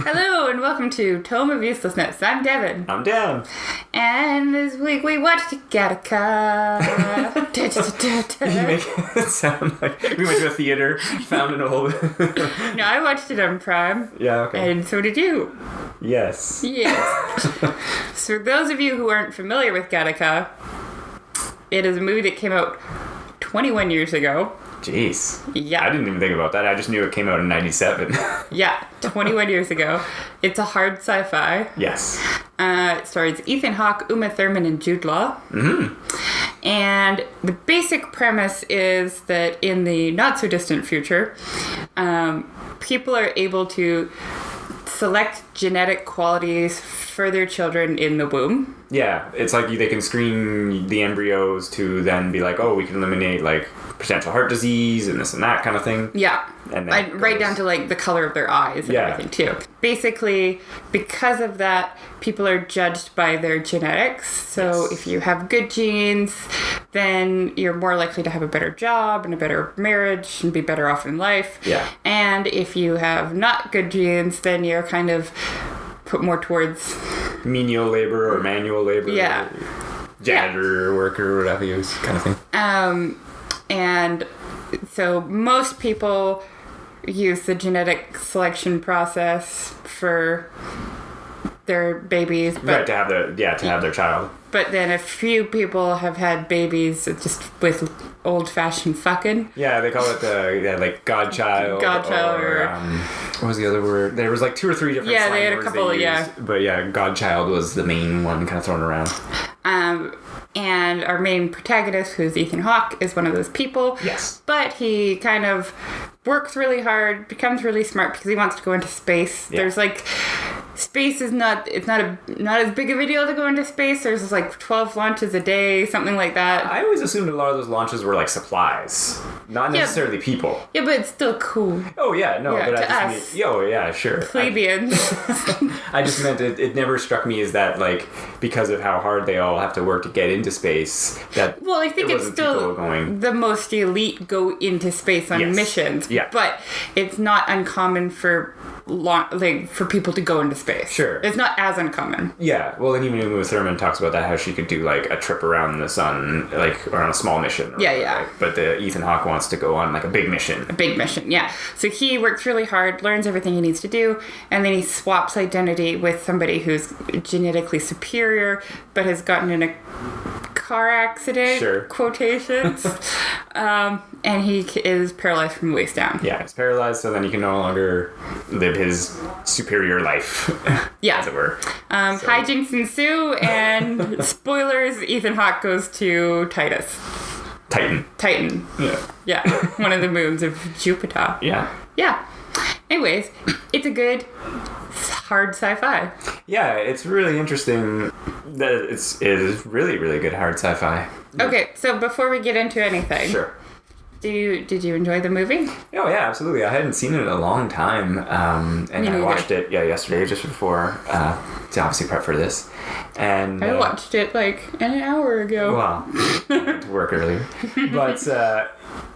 Hello and welcome to Tome of Uselessness. I'm Devin. I'm Dan. And this week we watched Gattaca. You make it sound like we went to a theater, found an old... No, I watched it on Prime. Yeah, okay. And so did you. Yes. Yes. So for those of you who aren't familiar with Gattaca, it is a movie that came out 21 years ago. Jeez. Yeah. I didn't even think about that. I just knew it came out in 97. Yeah, 21 years ago. It's a hard sci-fi. Yes. It stars Ethan Hawke, Uma Thurman, and Jude Law. Mm-hmm. And the basic premise is that in the not-so-distant future, people are able to select genetic qualities for their children in the womb. Yeah, it's like they can screen the embryos to then be like, oh, we can eliminate like potential heart disease and this and that kind of thing. Yeah, and right down to like the color of their eyes and everything too. Basically, because of that, people are judged by their genetics. So if you have good genes, then you're more likely to have a better job and a better marriage and be better off in life. Yeah. And if you have not good genes, then you're kind of put more towards menial labor or manual labor. Yeah. Janitor, worker, whatever you kind of thing. And so most people use the genetic selection process for their babies. But, right, to have their child. But then a few people have had babies just with old-fashioned fucking. Yeah, they call it like godchild. Godchild or what was the other word? There was like 2 or 3 different yeah, slang they had a words couple, they yeah. used. But yeah, godchild was the main one kind of thrown around. And our main protagonist, who's Ethan Hawke, is one of those people. Yes. But he kind of works really hard, becomes really smart because he wants to go into space. Yeah. There's like... Space is not as big of a deal to go into space. There's like 12 launches a day, something like that. I always assumed a lot of those launches were like supplies, not necessarily people. Yeah, but it's still cool. Oh yeah, no, yeah, but to I just mean, oh yeah, sure. Plebeians. I just meant it never struck me as that like because of how hard they all have to work to get into space. That well, I think it's still the most elite go into space on missions. Yeah, but it's not uncommon for people to go into space. Sure. It's not as uncommon. Yeah. Well, and even Uma Thurman talks about that, how she could do like a trip around the sun, like or on a small mission. Yeah. Like, but the Ethan Hawke wants to go on like a big mission. A big mission, yeah. So he works really hard, learns everything he needs to do, and then he swaps identity with somebody who's genetically superior, but has gotten in a car accident, sure. Quotations, and he is paralyzed from the waist down. Yeah, he's paralyzed, so then he can no longer live his superior life, yeah. as it were. Hijinks ensue, and spoilers, Ethan Hawke goes to Titan. Yeah, one of the moons of Jupiter. Yeah. Anyways, it's a good hard sci-fi. Yeah, it's really interesting that it is really, really good hard sci-fi. Okay, so before we get into anything, sure. Did you enjoy the movie? Oh yeah, absolutely. I hadn't seen it in a long time, and I watched it yesterday just before to obviously prep for this. And I watched it like an hour ago. Wow, to work earlier, but.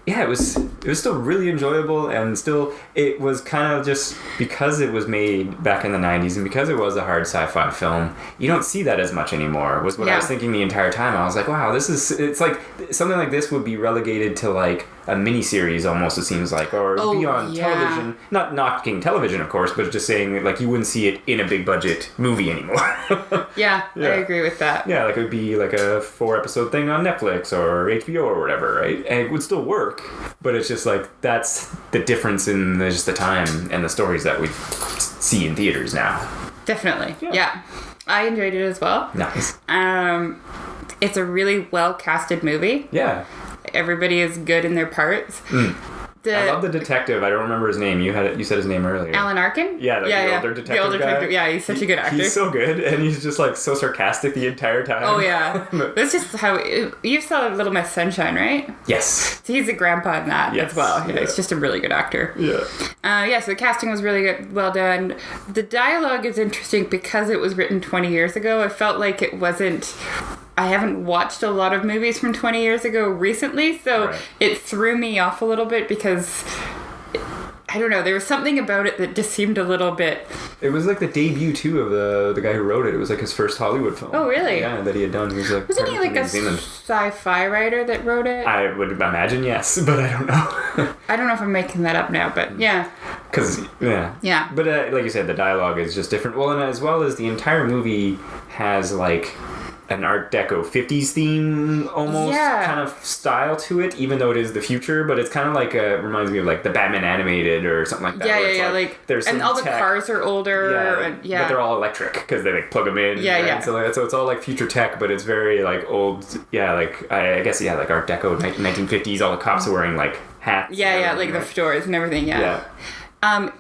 Yeah, it was still really enjoyable, and still it was kind of just because it was made back in the 90s and because it was a hard sci-fi film, you don't see that as much anymore, was what I was thinking the entire time. I was like, wow, it's like something like this would be relegated to like a miniseries almost, it seems like, or be on television. Not knocking television, of course, but just saying like you wouldn't see it in a big budget movie anymore. Yeah, I agree with that. Yeah, like it would be like a 4-episode thing on Netflix or HBO or whatever, right? And it would still work, but it's just like that's the difference in just the time and the stories that we see in theaters now. Definitely. Yeah. I enjoyed it as well. Nice. It's a really well casted movie. Yeah. Everybody is good in their parts. I love the detective. I don't remember his name. You said his name earlier. Alan Arkin? Yeah, the older detective. The older detective. Yeah, he's such a good actor. He's so good, and he's just like so sarcastic the entire time. Oh yeah, that's just how you saw Little Miss Sunshine, right? Yes. So he's a grandpa in that as well. Yeah, he's just a really good actor. Yeah. So the casting was really good, well done. The dialogue is interesting because it was written 20 years ago. I felt like it wasn't. I haven't watched a lot of movies from 20 years ago recently, so it threw me off a little bit because I don't know. There was something about it that just seemed a little bit... It was like the debut, too, of the guy who wrote it. It was like his first Hollywood film. Oh, really? Yeah, that he had done. He was like... Wasn't he like a sci-fi writer that wrote it? I would imagine, yes, but I don't know. I don't know if I'm making that up now, but yeah. Because, yeah. Yeah. But like you said, the dialogue is just different. Well, and as well as the entire movie has like an Art Deco 50s theme almost kind of style to it, even though it is the future, but it's kind of like reminds me of like the Batman animated or something like that. Yeah, like there's and all the cars are older, but they're all electric because they like plug them in. So it's all like future tech, but it's very like old. Yeah, like I guess like Art Deco 1950s. All the cops are wearing like hats. Yeah, like the fedoras and everything. Yeah.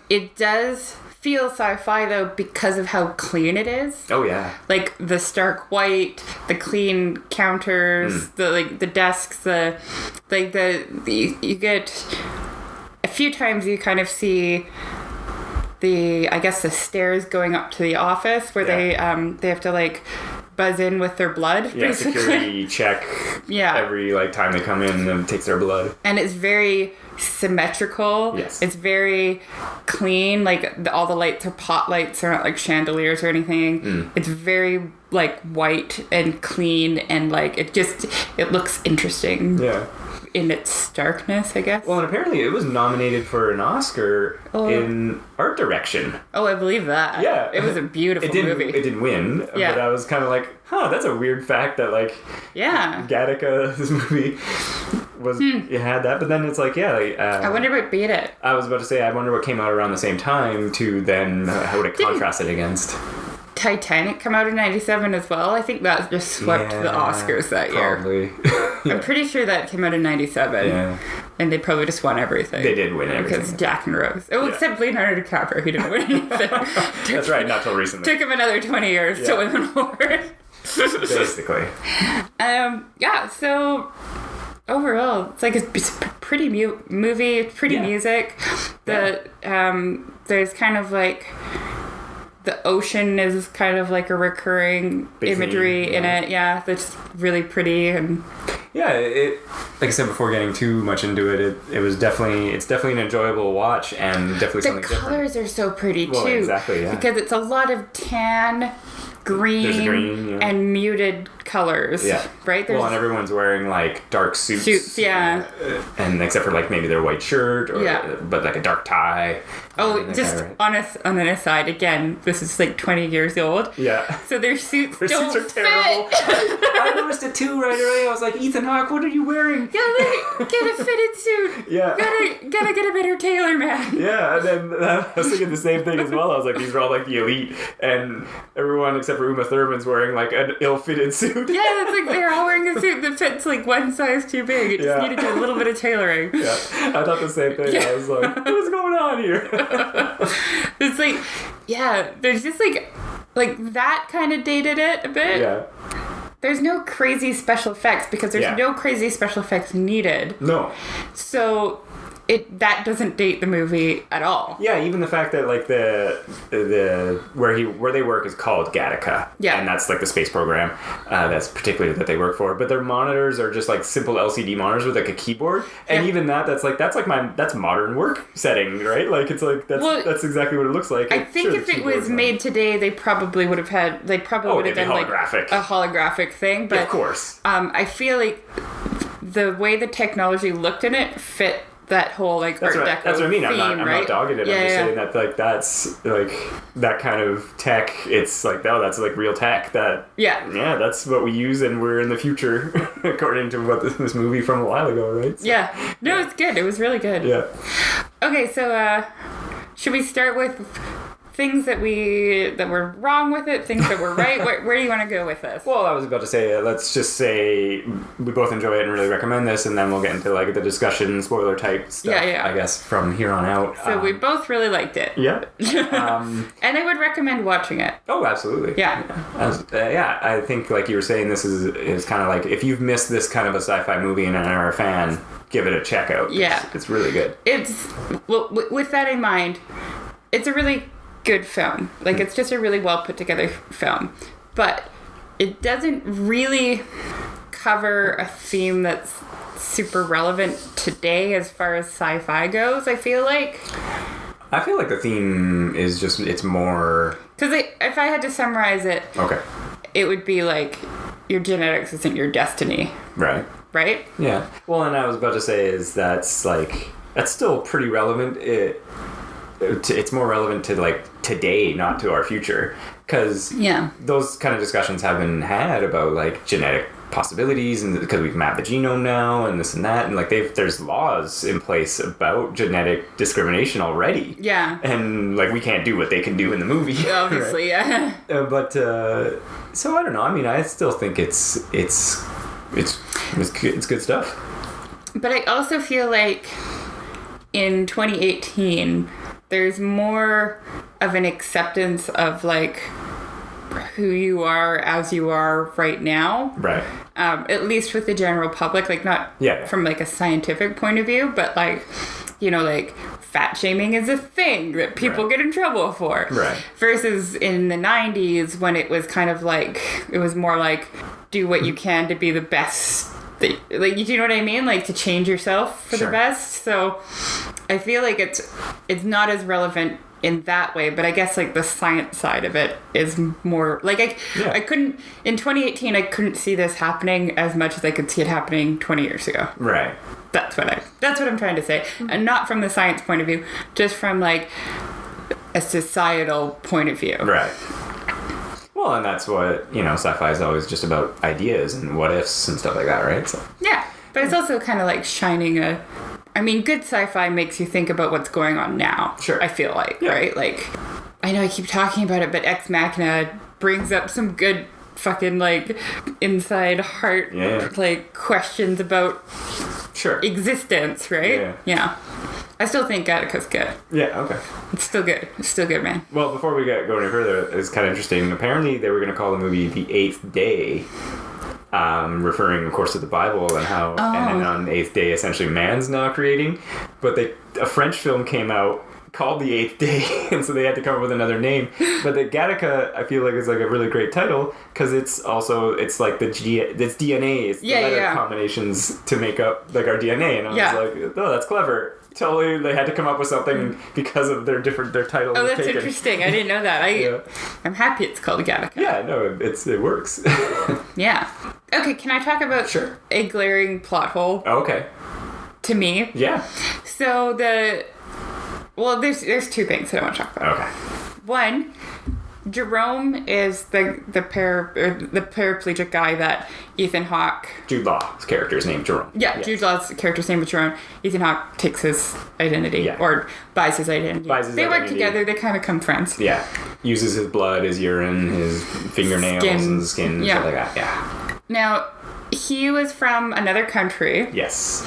It does feel sci-fi though because of how clean it is. Oh yeah. Like the stark white, the clean counters, the desks, you get a few times you kind of see the stairs going up to the office where they have to like buzz in with their blood. Yeah, basically. Security check. Yeah. Every like time they come in and takes their blood. And it's very symmetrical. Yes. It's very clean. Like all the lights are pot lights. They're not like chandeliers or anything. It's very like white and clean and like it looks interesting. Yeah. In its starkness, I guess. Well, and apparently it was nominated for an Oscar in art direction. Oh, I believe that. Yeah. It was a beautiful movie. It didn't win, but I was kind of like, that's a weird fact that like Gattaca, this movie, it had that, but then it's like, I wonder what beat it. I was about to say, I wonder what came out around the same time to then how would it contrast it against. Titanic come out in 97 as well? I think that just swept the Oscars that year. I'm pretty sure that came out in 97. Yeah. And they probably just won everything. They did win everything. Because Jack and Rose. Oh, except Leonardo DiCaprio, he didn't win anything. That's right, not till recently. Took him another 20 years to win an award. Basically. So overall, it's a pretty movie, pretty music. There's kind of like... The ocean is kind of like a recurring imagery in it. Yeah, that's really pretty and. Yeah, like I said before, getting too much into it, it's definitely an enjoyable watch and definitely something different. The colors are so pretty too. Well, exactly, yeah. Because it's a lot of tan, green, and muted colors. Yeah. Right? And everyone's wearing like dark suits. And except for like maybe their white shirt but like a dark tie. Oh, just on an aside, again, this is like 20 years old. Yeah. So their suits are terrible. I noticed it too right away. I was like, Ethan Hawke, what are you wearing? Get a fitted suit. Yeah. Gotta get a better tailor, man. Yeah, and then I was thinking the same thing as well. I was like, these are all like the elite, and everyone except for Uma Thurman's wearing like an ill-fitted suit. Yeah, it's like they're all wearing a suit that fits like one size too big. It just needed a little bit of tailoring. Yeah, I thought the same thing. Yeah. I was like, what is going on here? It's like, there's just like that kind of dated it a bit. Yeah. There's no crazy special effects because there's no crazy special effects needed. No. So that doesn't date the movie at all. Yeah, even the fact that like the where they work is called Gattaca. Yeah. And that's like the space program that's particularly that they work for. But their monitors are just like simple LCD monitors with like a keyboard. And even that's modern work setting, right? Like it's like that's exactly what it looks like. I think if it was made today, they probably would have done like a holographic thing. But of course. I feel like the way the technology looked in it fit that whole like Art Deco That's what I mean. Theme, I'm not dogging it. I'm just saying that like that's like that kind of tech. It's like that's like real tech. That's what we use, and we're in the future, according to what this movie from a while ago, right? So, it's good. It was really good. Yeah. Okay, so should we start with things that were wrong with it, things that were right? Where do you want to go with this? Well, I was about to say, let's just say we both enjoy it and really recommend this, and then we'll get into like the discussion, spoiler type stuff, I guess, from here on out. So we both really liked it. Yeah. And I would recommend watching it. Oh, absolutely. Yeah. I think like you were saying, this is kind of like, if you've missed this kind of a sci-fi movie and are a fan, give it a check out. It's really good. With that in mind, it's a really good film. Like, it's just a really well put together film. But it doesn't really cover a theme that's super relevant today as far as sci-fi goes, I feel like. I feel like the theme is just, it's more... Because if I had to summarize it, okay, it would be like, your genetics isn't your destiny. Right. Right? Yeah. Well, and I was about to say is that's still pretty relevant. It's more relevant to like today, not to our future. Because those kind of discussions have been had about like genetic possibilities, and because we've mapped the genome now and this and that, and like there's laws in place about genetic discrimination already. Yeah. And like we can't do what they can do in the movie. Obviously, right? Yeah. But so I don't know. I mean, I still think it's good stuff. But I also feel like in 2018, there's more of an acceptance of like who you are as you are right now. Right. At least with the general public, like not from like a scientific point of view, but like, you know, like fat shaming is a thing that people get in trouble for. Right. Versus in the 90s when it was kind of like, it was more like do what you can to be the best. Like, do you know what I mean? Like to change yourself for the best. So I feel like it's not as relevant in that way, but I guess like the science side of it is more like I couldn't in 2018 I couldn't see this happening as much as I could see it happening 20 years ago. Right. That's what I'm trying to say. And not from the science point of view, just from like a societal point of view. Right. Well, and that's what, you know, sci-fi is always just about ideas and what ifs and stuff like that, right? So. Yeah, but it's also kind of like shining good sci-fi makes you think about what's going on now. Sure. I feel like, right? Like, I know I keep talking about it, but Ex Machina brings up some good fucking, like, inside heart, like, questions about existence, right? Yeah. I still think Gattaca's good. Yeah, okay. It's still good. It's still good, man. Well, before we go any further, it's kind of interesting. Apparently, they were going to call the movie The Eighth Day, referring, of course, to the Bible and how, and then on the eighth day, essentially, man's now creating. But a French film came out called The Eighth Day, and so they had to come up with another name. But the Gattaca, I feel like, is like a really great title because it's like it's DNA, it's the letter combinations to make up like our DNA, and I was like, oh, that's clever. Totally, they had to come up with something because of their titles. Oh, that's interesting. I didn't know that. I'm happy it's called Gattaca. Yeah, no, it works. Yeah. Okay, can I talk about a glaring plot hole? Okay. To me. Yeah. So there's two things that I want to talk about. Okay. One, Jerome is the paraplegic guy that Ethan Hawke... Jude Law's character's name, Jerome. Yeah, yes. Jude Law's character's name is Jerome. Ethan Hawke takes his identity, or buys his identity. They work together, they kind of become friends. Yeah. Uses his blood, his urine, his fingernails, and skin, and stuff like that. Yeah. Now, he was from another country. Yes.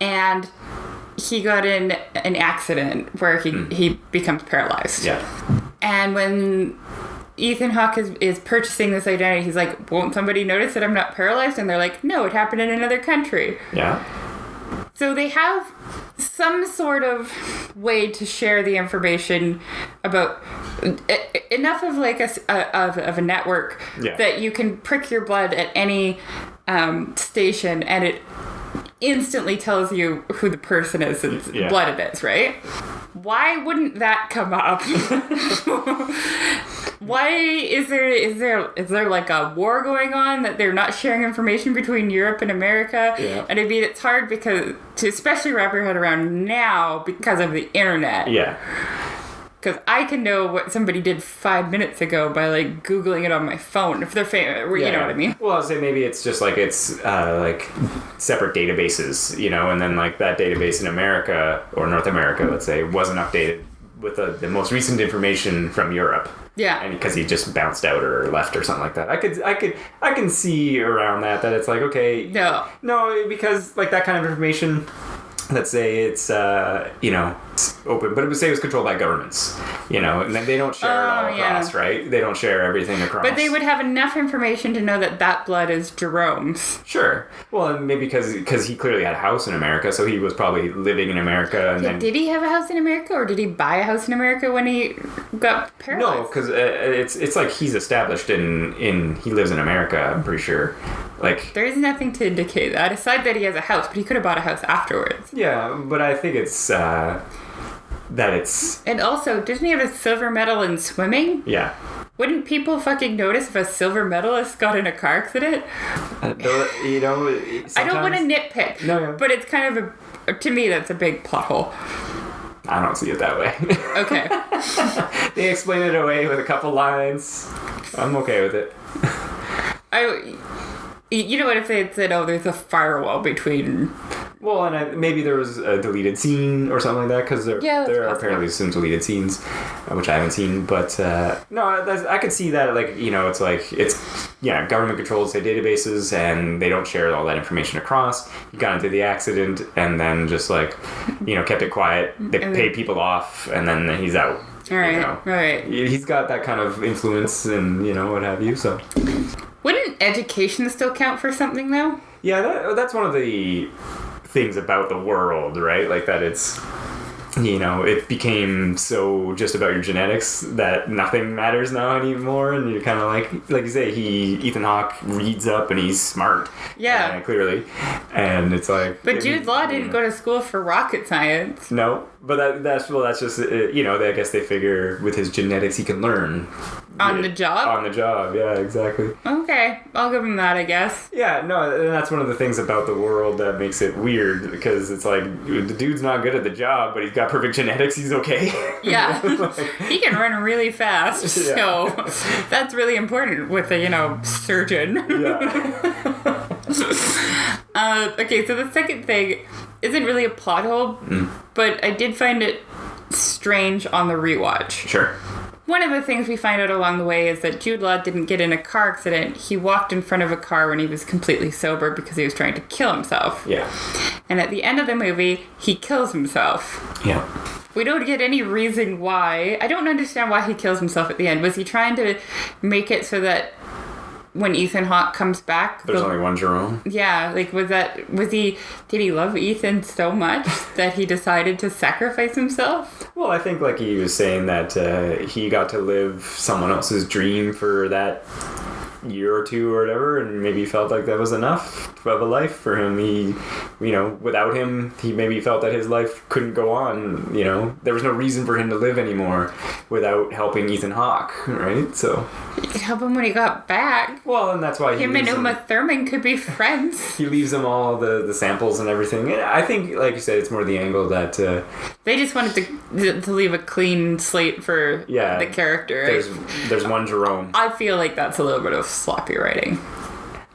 And he got in an accident where he becomes paralyzed. Yeah. And when Ethan Hawke is purchasing this identity, he's like, won't somebody notice that I'm not paralyzed? And they're like, no, it happened in another country. Yeah. So they have some sort of way to share the information about enough of like a network that you can prick your blood at any station and it instantly tells you who the person is and blood it is, right? Why wouldn't that come up? Why is there like a war going on that they're not sharing information between Europe and America? Yeah. And it's hard because to especially wrap your head around now because of the internet. Yeah. Because I can know what somebody did 5 minutes ago by, like, Googling it on my phone, if they're famous, you know what I mean? Well, I'll say maybe it's just, like, it's, like, separate databases, you know, and then, like, that database in America, or North America, let's say, wasn't updated with the most recent information from Europe. Yeah. And because he just bounced out or left or something like that. I can see around that it's like, okay. No, because, like, that kind of information... Let's say it's, you know, it's open, but it would say it was controlled by governments, you know, and then they don't share it all across, right? They don't share everything across. But they would have enough information to know that blood is Jerome's. Sure. Well, and maybe because he clearly had a house in America, so he was probably living in America. And then... Did he have a house in America, or did he buy a house in America when he got paralyzed? No, because it's like he's established he lives in America, I'm pretty sure. Like, there is nothing to indicate that, aside that he has a house, but he could have bought a house afterwards. yeah, but I think it's that it's... And also, didn't he have a silver medal in swimming? Yeah. Wouldn't people fucking notice if a silver medalist got in a car accident? You know, I don't want to nitpick, No. but it's kind of to me, that's a big plot hole. I don't see it that way. Okay. They explain it away with a couple lines. I'm okay with it. You know what, if they had said, oh, there's a firewall between... Well, and maybe there was a deleted scene or something like that, because there are apparently some deleted scenes, which I haven't seen. But no, I could see that, like, you know, it's government controls their databases, and they don't share all that information across. He got into the accident, and then just, like, you know, kept it quiet. They paid people off, and then he's out. All right, you know? right. He's got that kind of influence, and, you know, what have you, so... Wouldn't education still count for something, though? Yeah, that's one of the things about the world, right? Like that it's, you know, it became so just about your genetics that nothing matters now anymore, and you're kind of like you say, Ethan Hawke reads up and he's smart. Yeah. Clearly. And it's like... But Jude Law didn't go to school for rocket science. No. But that's just, you know, I guess they figure with his genetics he can learn. On the job? On the job, yeah, exactly. Okay, I'll give him that, I guess. Yeah, no, and that's one of the things about the world that makes it weird, because it's like, the dude's not good at the job, but he's got perfect genetics, he's okay. Yeah, he can run really fast, so that's really important with a, you know, surgeon. Yeah. Okay, so the second thing isn't really a plot hole, but I did find it strange on the rewatch. Sure. One of the things we find out along the way is that Jude Law didn't get in a car accident. He walked in front of a car when he was completely sober because he was trying to kill himself. Yeah. And at the end of the movie, he kills himself. Yeah. We don't get any reason why. I don't understand why he kills himself at the end. Was he trying to make it so that when Ethan Hawke comes back... There's only one Jerome? Yeah, like, did he love Ethan so much that he decided to sacrifice himself? Well, I think, like, he was saying that he got to live someone else's dream for that year or two or whatever, and maybe felt like that was enough of a life for him. He, you know, without him, he maybe felt that his life couldn't go on, you know. There was no reason for him to live anymore without helping Ethan Hawke, right? So... You could help him when he got back. Well, and that's why him and Uma Thurman could be friends. He leaves them all the samples and everything. And I think, like you said, it's more the angle that... they just wanted to leave a clean slate for the character. Right? There's one Jerome. I feel like that's a little bit of sloppy writing.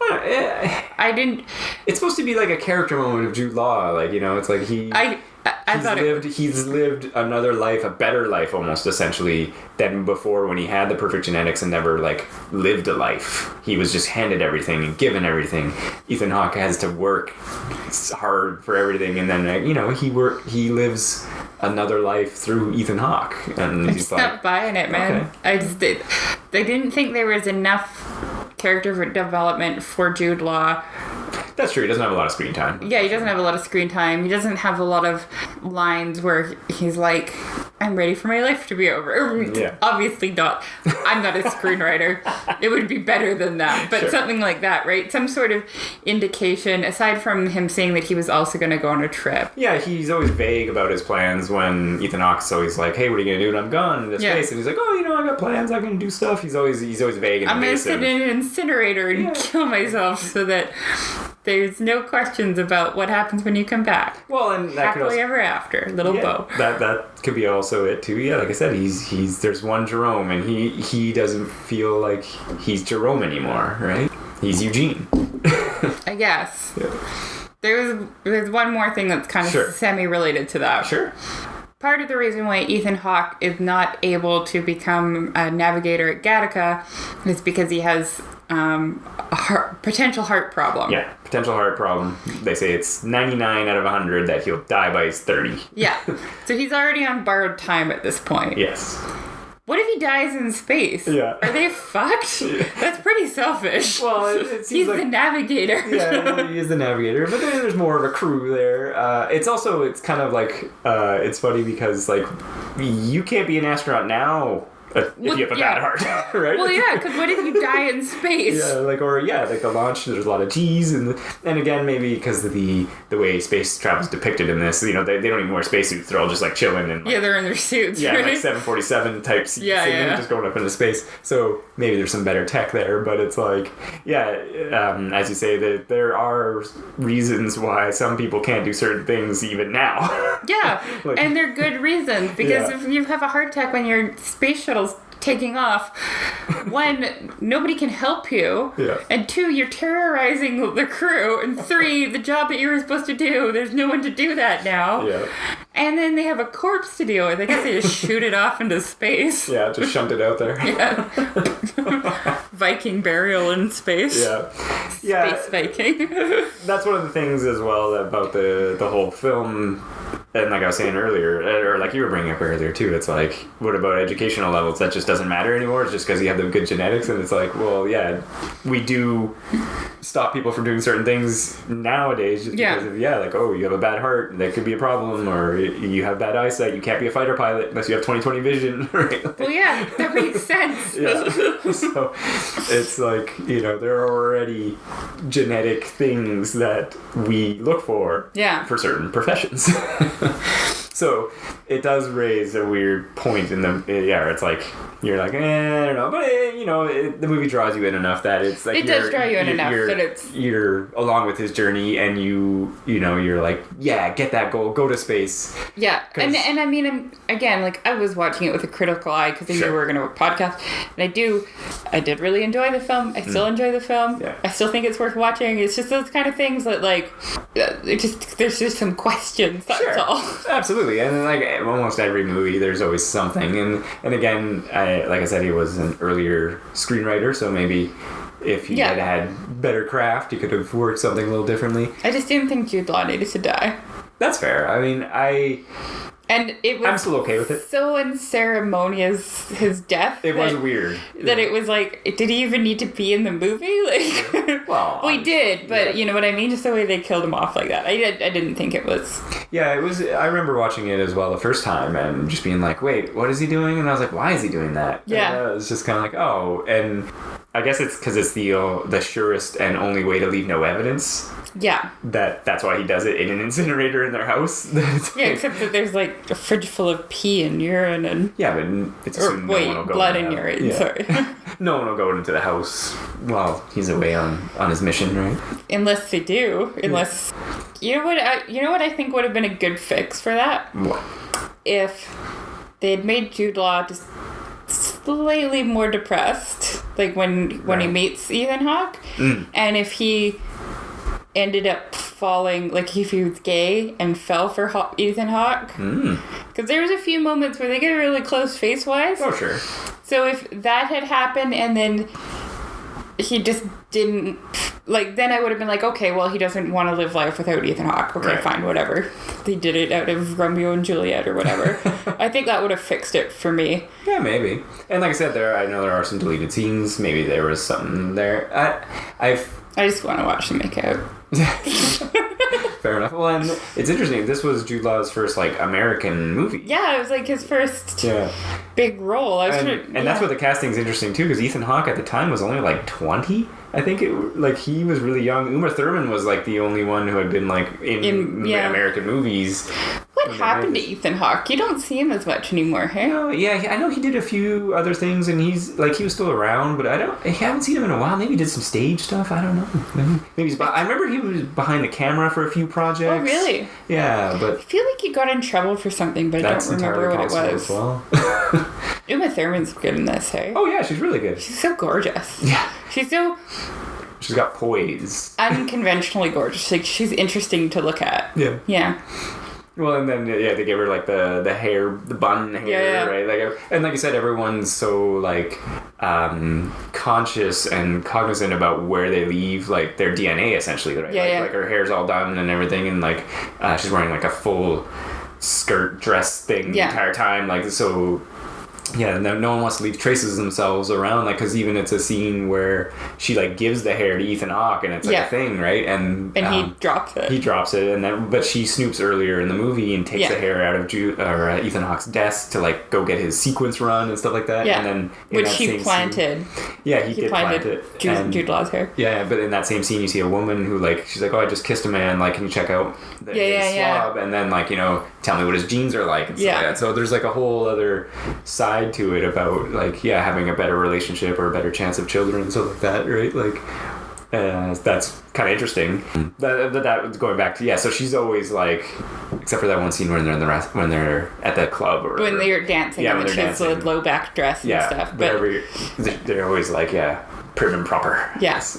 I didn't... It's supposed to be like a character moment of Jude Law. Like, you know, it's like he's lived another life, a better life almost, essentially, than before when he had the perfect genetics and never, like, lived a life. He was just handed everything and given everything. Ethan Hawke has to work hard for everything, and then, you know, he lives another life through Ethan Hawke. And he's not buying it, man. Okay. They didn't think there was enough character development for Jude Law. That's true. He doesn't have a lot of screen time. Yeah, he doesn't have a lot of screen time. He doesn't have a lot of lines where he's like, I'm ready for my life to be over. Yeah. Obviously not. I'm not a screenwriter. It would be better than that. But something like that, right? Some sort of indication, aside from him saying that he was also going to go on a trip. Yeah, he's always vague about his plans when Ethan Hawke's always like, hey, what are you going to do when I'm gone in this space? And he's like, oh, you know, I got plans. I can do stuff. He's always vague and I'm going to sit in an incinerator and kill myself so that there's no questions about what happens when you come back. Well, and that happily ever after, little Bo. That could be also it too. Yeah, like I said, he's there's one Jerome, and he doesn't feel like he's Jerome anymore, right? He's Eugene. I guess. Yeah. There's one more thing that's kind of semi-related to that. Sure. Part of the reason why Ethan Hawke is not able to become a navigator at Gattaca is because he has a potential heart problem. Yeah, potential heart problem. They say it's 99 out of 100 that he'll die by his 30. Yeah. So he's already on borrowed time at this point. Yes. What if he dies in space? Yeah. Are they fucked? Yeah. That's pretty selfish. Well, it seems he's the navigator. Yeah, he is the navigator. But then there's more of a crew there. It's kind of like, it's funny because, like, you can't be an astronaut now if you have a bad heart, right? Well, yeah, because what if you die in space? Yeah, like the launch. There's a lot of G's, and again maybe because of the way space travel is depicted in this, they don't even wear spacesuits. They're all just like chilling and they're in their suits. Yeah, right? like 747 type seats. Just going up into space. So maybe there's some better tech there, but it's like as you say, that there are reasons why some people can't do certain things even now. Yeah, and they're good reasons, because if you have a heart attack when your space shuttle's taking off, one, nobody can help you, and two, you're terrorizing the crew, and three, the job that you were supposed to do, there's no one to do that now. And then they have a corpse to deal with. I guess they just shoot it off into space. Just shunt it out there. Viking burial in space. Space Viking. That's one of the things as well about the whole film. And like I was saying earlier, or like you were bringing up earlier too, it's like, what about educational levels? That just doesn't matter anymore. It's just because you have the good genetics, and it's like, well, yeah, we do stop people from doing certain things nowadays just because of, like, oh, you have a bad heart, that could be a problem, or you have bad eyesight, you can't be a fighter pilot unless you have 20/20 vision, right? Well, yeah, that makes sense. So it's like, there are already genetic things that we look for for certain professions. So it does raise a weird point in the it's like you're like, I don't know, but the movie draws you in enough that it's like it does draw you in enough that you're along with his journey, and you're like, get that goal, go to space. And I mean, again, like, I was watching it with a critical eye because I knew we were going to podcast, and I did really enjoy the film. I still enjoy the film. I still think it's worth watching. It's just those kind of things that, like, there's just some questions. That's all. Absolutely. And like almost every movie, there's always something. And again, like I said, he was an earlier screenwriter, so maybe if he had better craft, he could have worked something a little differently. I just didn't think Jude Law needed to die. That's fair. I mean, And it was I'm still okay with it. So unceremonious, his death. It was weird. That it was like, did he even need to be in the movie? Like, well, he did, but you know what I mean? Just the way they killed him off like that. I didn't think it was. Yeah, it was. I remember watching it as well the first time and just being like, wait, what is he doing? And I was like, why is he doing that? Yeah. And it was just kind of like, oh, and I guess it's because it's the surest and only way to leave no evidence. Yeah. That's why he does it in an incinerator in their house. Yeah, except that there's like a fridge full of pee and urine and... Yeah, but it's assumed no one will go blood and urine, sorry. No one will go into the house while he's away on his mission, right? Unless they do. Unless... You know what I think would have been a good fix for that? What? If they had made Jude Law just slightly more depressed, like when he meets Ethan Hawke, and if he ended up falling, like if he was gay and fell for Ethan Hawke, because there was a few moments where they get really close face-wise. Oh, sure. So if that had happened and then he just didn't, like, then I would have been like, okay, well, he doesn't want to live life without Ethan Hawke. Okay, fine, whatever. They did it out of Romeo and Juliet or whatever. I think that would have fixed it for me. Yeah, maybe. And like I said, I know there are some deleted scenes. Maybe there was something there. I just want to watch them make out. Fair enough. Well, and it's interesting. This was Jude Law's first, like, American movie. Yeah, it was like his first big role. And that's where the casting's interesting too, because Ethan Hawke at the time was only like 20. I think he was really young. Uma Thurman was like the only one who had been like in American movies. What happened to Ethan Hawke? You don't see him as much anymore, hey? No, yeah, I know he did a few other things, and he was still around, but I haven't seen him in a while. Maybe he did some stage stuff. I don't know. Maybe he's. I remember he was behind the camera for a few projects. Oh, really? Yeah, but I feel like he got in trouble for something, but I don't remember what it was. As well. Uma Thurman's good in this, hey? Oh yeah, she's really good. She's so gorgeous. Yeah, she's so. She's got poise. Unconventionally gorgeous. Like, she's interesting to look at. Yeah. Yeah. Well, and then they give her like the hair, the bun hair, right? Like, and like I said, everyone's so like conscious and cognizant about where they leave like their DNA, essentially, right? Like her hair's all done and everything, and like she's wearing like a full skirt dress thing the entire time, like so. Yeah, no one wants to leave traces of themselves around, like, because even it's a scene where she, like, gives the hair to Ethan Hawke, and it's like a thing, right? And he drops it. He drops it, and then but she snoops earlier in the movie and takes the hair out of Ethan Hawke's desk to, like, go get his sequence run and stuff like that. Yeah, and then which he planted. He did plant it. Jude Law's hair. Yeah, but in that same scene, you see a woman who, like, she's like, "Oh, I just kissed a man. Like, can you check out his swab?" And then, like, tell me what his jeans are like and stuff like that. So there's, like, a whole other side to it about, like, having a better relationship or a better chance of children and stuff like that, right? Like, that's kind of interesting. That going back to so she's always, like, except for that one scene when they're at the club or when they're dancing and she has a low back dress and stuff. But they're always like prim and proper. Yes.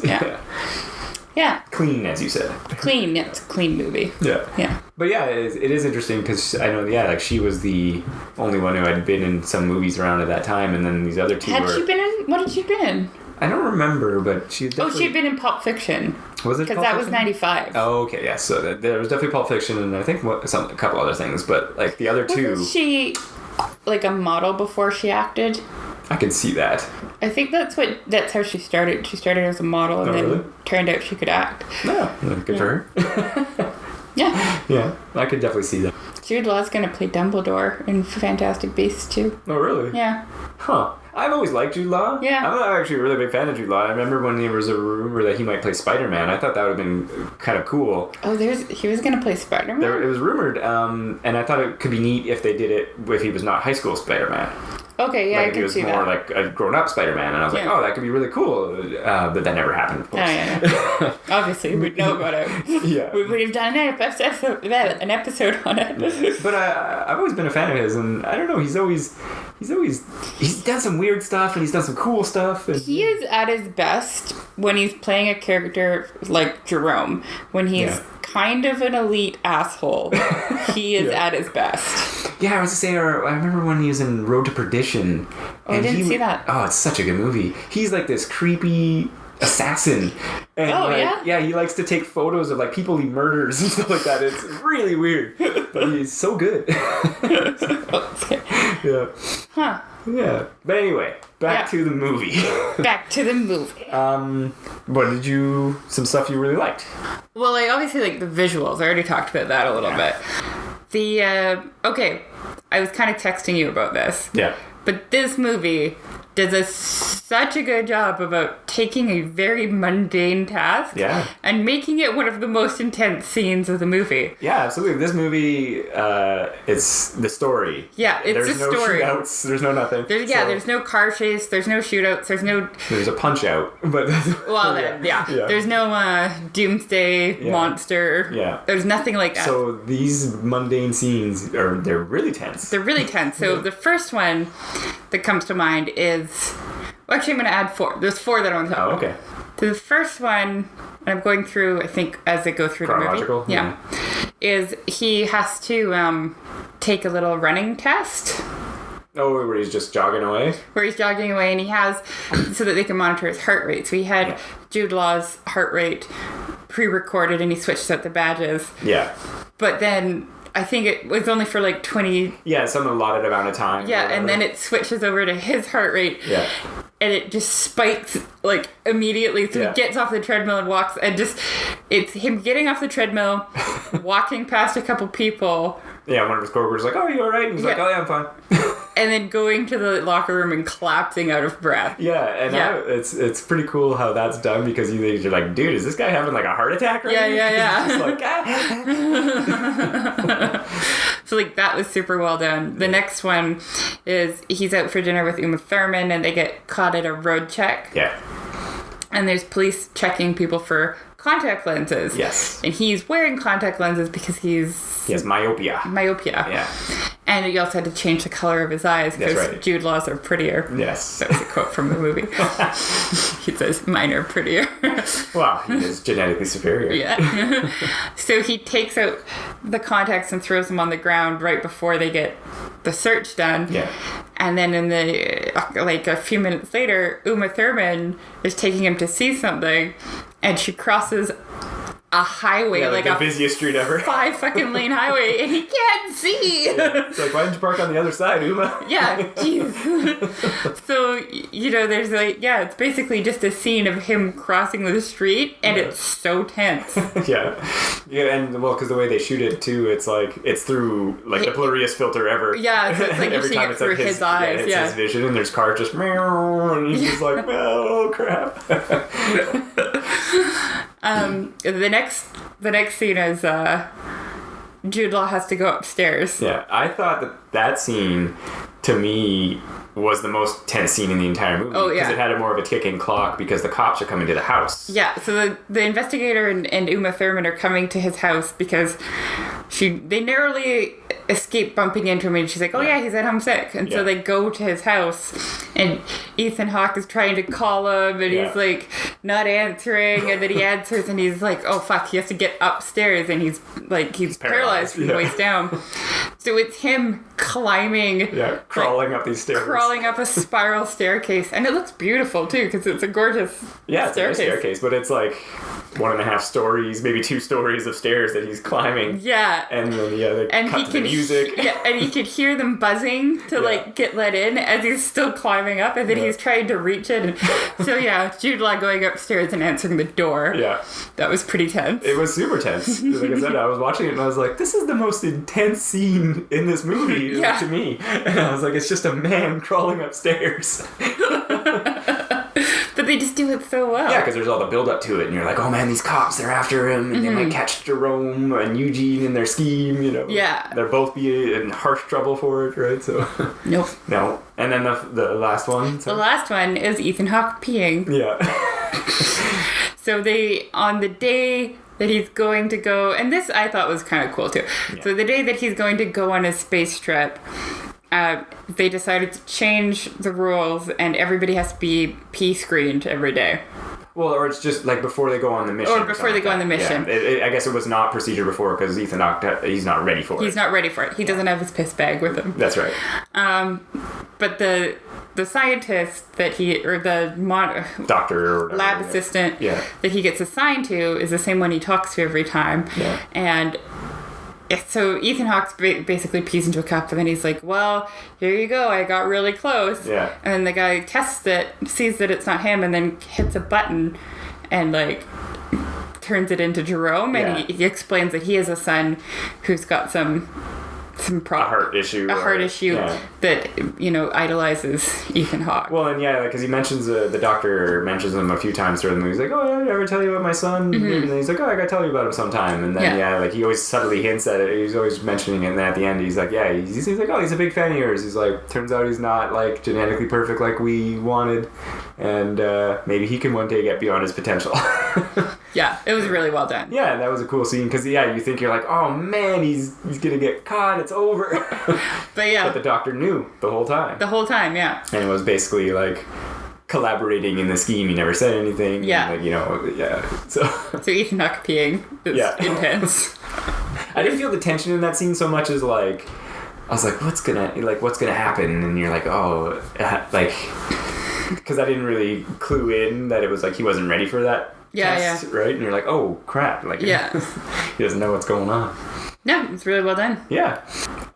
Yeah. Clean, as you said. Clean. It's a clean movie. Yeah. But it is interesting because I know, like, she was the only one who had been in some movies around at that time, and then these other two What had she been in? I don't remember, but she definitely... she'd been in Pulp Fiction. Was it? Because that was 95. Oh, okay, yeah. So there was definitely Pulp Fiction, and I think a couple other things, but, like, the other two... Wasn't she, like, a model before she acted? I can see that. I think that's how she started. She started as a model and then turned out she could act. Yeah, good for her. Yeah. Yeah, I could definitely see that. Jude Law's going to play Dumbledore in Fantastic Beasts too. Oh, really? Yeah. Huh. I've always liked Jude Law. Yeah. I'm actually a really big fan of Jude Law. I remember when there was a rumor that he might play Spider-Man. I thought that would have been kind of cool. Oh, he was going to play Spider-Man? It was rumored, and I thought it could be neat if they did it if he was not high school Spider-Man. Okay, yeah, like I can see that. If he was more like a grown-up Spider-Man, and I was like, oh, that could be really cool. But that never happened, of course. Oh, yeah. Obviously, we'd know about it. Yeah. We've done an episode on it. But I've always been a fan of his, and I don't know, he's done some weird stuff, and he's done some cool stuff. And, he is at his best when he's playing a character like Jerome. When he's kind of an elite asshole, he is at his best. Yeah, I was going to say, I remember when he was in Road to Perdition. Oh, I didn't see that. Oh, it's such a good movie. He's like this creepy assassin. And yeah, he likes to take photos of, like, people he murders and stuff like that. It's really weird. But he's so good. Yeah. Huh. Yeah. But anyway, back to the movie. Back to the movie. Some stuff you really liked? Well, I obviously like the visuals. I already talked about that a little bit. I was kind of texting you about this. Yeah. But this movie does such a good job about taking a very mundane task and making it one of the most intense scenes of the movie. Yeah, absolutely. This movie, it's the story. Yeah, it's the story. There's no shootouts. There's no nothing. There's no car chase. There's no shootouts. There's a punch out, but there's no doomsday monster. Yeah, there's nothing like that. So these mundane scenes they're really tense. They're really tense. So the first one that comes to mind is, well, actually I'm going to add 4. There's 4 that I want to talk about. Okay. So the first one, and I'm going through, I think, as they go through the movie. Yeah. Is he has to take a little running test. Oh, where he's just jogging away? Where he's jogging away, and he has, so that they can monitor his heart rate. So he had Jude Law's heart rate pre-recorded, and he switched out the badges. Yeah. But then I think it was only for like 20... Yeah, some allotted amount of time. Yeah, and then it switches over to his heart rate. Yeah. And it just spikes, like, immediately. So he gets off the treadmill and walks, and it's him getting off the treadmill, walking past a couple people. Yeah, one of his coworkers is like, "Oh, you all right?" And he's like, "Oh, yeah, I'm fine." And then going to the locker room and collapsing out of breath. Yeah, and it's pretty cool how that's done, because you're like, dude, is this guy having like a heart attack right now? Yeah. He's just like, So, like, that was super well done. The next one is he's out for dinner with Uma Thurman, and they get caught at a road check. Yeah. And there's police checking people for contact lenses. Yes. And he's wearing contact lenses because he has myopia. Yeah. And he also had to change the color of his eyes because Jude Law's are prettier. Yes. That was a quote from the movie. He says, "Mine are prettier." Well, he is genetically superior. Yeah. So he takes out the contacts and throws them on the ground right before they get the search done. Yeah. And then a few minutes later, Uma Thurman is taking him to see something, and she crosses a highway, like the a busiest street ever. 5 fucking lane highway, and he can't see. Yeah. It's like, why didn't you park on the other side, Uma? Yeah, jeez. So, there's it's basically just a scene of him crossing the street, and it's so tense. Yeah, and because the way they shoot it too, it's through the blurriest filter ever. Yeah, so it's like every time it's through his eyes. It's his vision, and there's cars just and he's just like, oh crap. The next scene is Jude Law has to go upstairs. Yeah, I thought that scene, to me, was the most tense scene in the entire movie. Oh, yeah. Because it had more of a ticking clock because the cops are coming to the house. Yeah, so the investigator and Uma Thurman are coming to his house because they narrowly escape bumping into him, and she's like, oh yeah, he's at home sick. And so they go to his house, and Ethan Hawke is trying to call him, and he's like not answering, and then he answers, and he's like, oh fuck, he has to get upstairs, and he's paralyzed from the waist down. So it's him climbing, crawling up these stairs, crawling up a spiral staircase, and it looks beautiful too because it's a gorgeous it's a nice staircase, but it's like 1.5 stories, maybe 2 stories of stairs that he's climbing. Yeah, and then they cut to the music. Yeah, and you could hear them buzzing to get let in as he's still climbing up, and then he's trying to reach it. And so Jude Law going upstairs and answering the door. Yeah, that was pretty tense. It was super tense. Like I said, I was watching it and I was like, this is the most intense scene in this movie to me. And I was like, it's just a man crawling upstairs. But they just do it so well. Yeah, because there's all the build up to it, and you're like, oh man, these cops, they're after him, and they might catch Jerome and Eugene in their scheme, Yeah. They'll both be in harsh trouble for it, right? So Nope. No. And then the last one? The last one is Ethan Hawke peeing. Yeah. So on the day that he's going to go, and this I thought was kind of cool too. Yeah. So the day that he's going to go on a space trip, they decided to change the rules, and everybody has to be pee screened every day. Well, or it's just like before they go on the mission. Or before they go on the mission. Yeah. I guess it was not procedure before because Ethan Hawke, he's not ready for it. He's not ready for it. He doesn't have his piss bag with him. That's right. But the scientist that doctor or whatever, lab assistant that he gets assigned to is the same one he talks to every time. Yeah. And so Ethan Hawke basically pees into a cup, and then he's like, well, here you go, I got really close. Yeah. And then the guy tests it, sees that it's not him, and then hits a button and turns it into Jerome, and he explains that he has a son who's got some heart issue that idolizes Ethan Hawke. Well, and because he mentions the doctor mentions him a few times through the movie. He's like, oh, did I ever tell you about my son? Mm-hmm. And then he's like, oh, I gotta tell you about him sometime. And then he always subtly hints at it. He's always mentioning it, and then at the end he's like, he's like, oh, he's a big fan of yours. He's like, turns out he's not genetically perfect like we wanted, and maybe he can one day get beyond his potential. Yeah, it was really well done. Yeah, that was a cool scene because you think you're like, oh man, he's gonna get caught. It's over. But the doctor knew the whole time. The whole time, yeah. And it was basically collaborating in the scheme. He never said anything. Yeah. So Ethan Hawke peeing is intense. I didn't feel the tension in that scene so much as I was like, what's gonna happen? And you're like, oh, because I didn't really clue in that it was he wasn't ready for that. Test, right? And you're like, oh crap! He doesn't know what's going on. No, it's really well done. Yeah.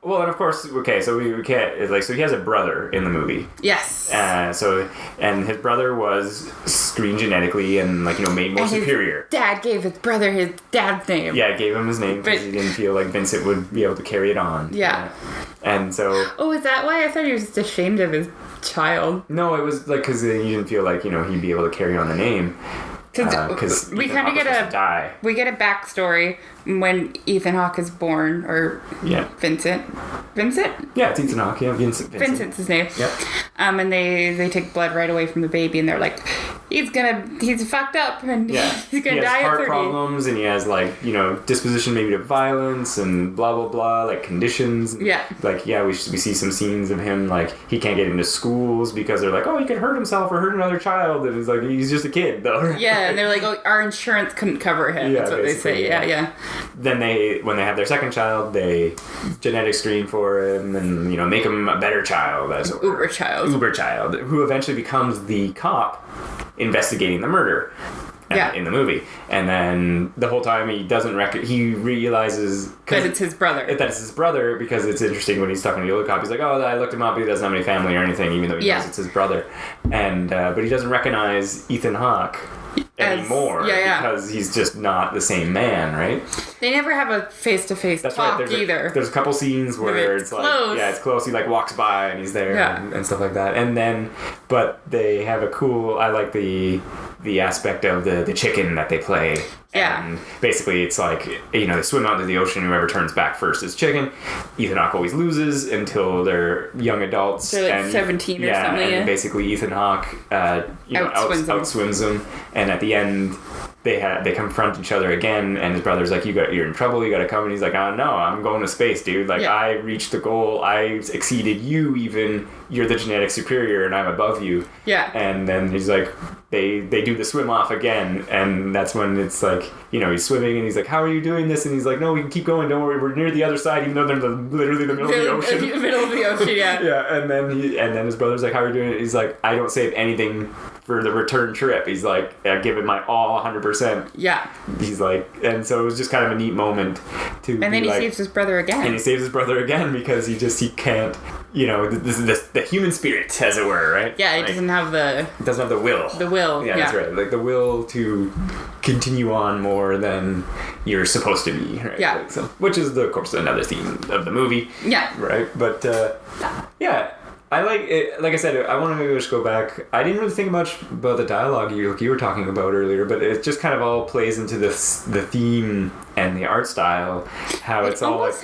Well, and of course, so we can't so he has a brother in the movie. Yes. And his brother was screened genetically and made more superior. Dad gave his brother his dad's name. Yeah, gave him his name because he didn't feel like Vincent would be able to carry it on. Yeah. And so. Oh, is that why? I thought he was just ashamed of his child. No, it was because he didn't feel like he'd be able to carry on the name. Because we kind of get a backstory when Ethan Hawke is born, or Vincent. Yeah, it's Ethan Hawke. Yeah, Vincent's his name. Yep. And they take blood right away from the baby, and they're like, he's fucked up, and he's gonna die at 30. He has heart problems, and he has disposition maybe to violence and blah blah blah, conditions. Yeah. We see some scenes of him he can't get into schools because they're like, oh, he could hurt himself or hurt another child, and it's he's just a kid though. Yeah, and they're like, oh, our insurance couldn't cover him. That's what they say. Yeah. Then when they have their second child, they genetic screen for him and make him a better child, as it were. Uber child, who eventually becomes the cop investigating the murder. in the movie. And then the whole time he doesn't he realizes that it's his brother. That it's his brother, because it's interesting when he's talking to the old cop. He's like, oh, I looked him up. He doesn't have any family or anything, even though he knows it's his brother. And but he doesn't recognize Ethan Hawke anymore because he's just not the same man, right? They never have a face-to-face talk either. There's a couple scenes where it's close. Like, it's close. He like walks by and he's there and stuff like that. And then, but they have a cool, I like the aspect of the chicken that they play. Yeah. And basically it's like, they swim out into the ocean, whoever turns back first is chicken. Ethan Hawke always loses until they're young adults. They're like 17 or something. And basically Ethan Hawke outswims them. And at the end, they confront each other again, and his brother's like, you're in trouble, you gotta come. And he's like, oh no, I'm going to space, dude. Like, I reached the goal, I exceeded you even, you're the genetic superior and I'm above you. Yeah. And then he's like, they do the swim off again, and that's when it's like, he's swimming and he's like, how are you doing this? And he's like, no, we can keep going, don't worry, we're near the other side, even though they're literally the middle of the ocean. The middle of the ocean, yeah. Yeah, and then his brother's like, how are you doing it? He's like, I don't save anything for the return trip. He's like, I give it my all 100%. Yeah. He's like, and so it was just kind of a neat moment to. And then he saves his brother again. And he saves his brother again because he can't, the human spirit, as it were, right? Yeah, he doesn't have the will. The will. Yeah, that's right. Like the will to continue on more than you're supposed to be. Right? Yeah. Like, so, which is of course another theme of the movie. Yeah. Right. But yeah. I like it. Like I said, I want to just go back. I didn't really think much about the dialogue you were talking about earlier, but it just kind of all plays into the theme and the art style. How it's all like.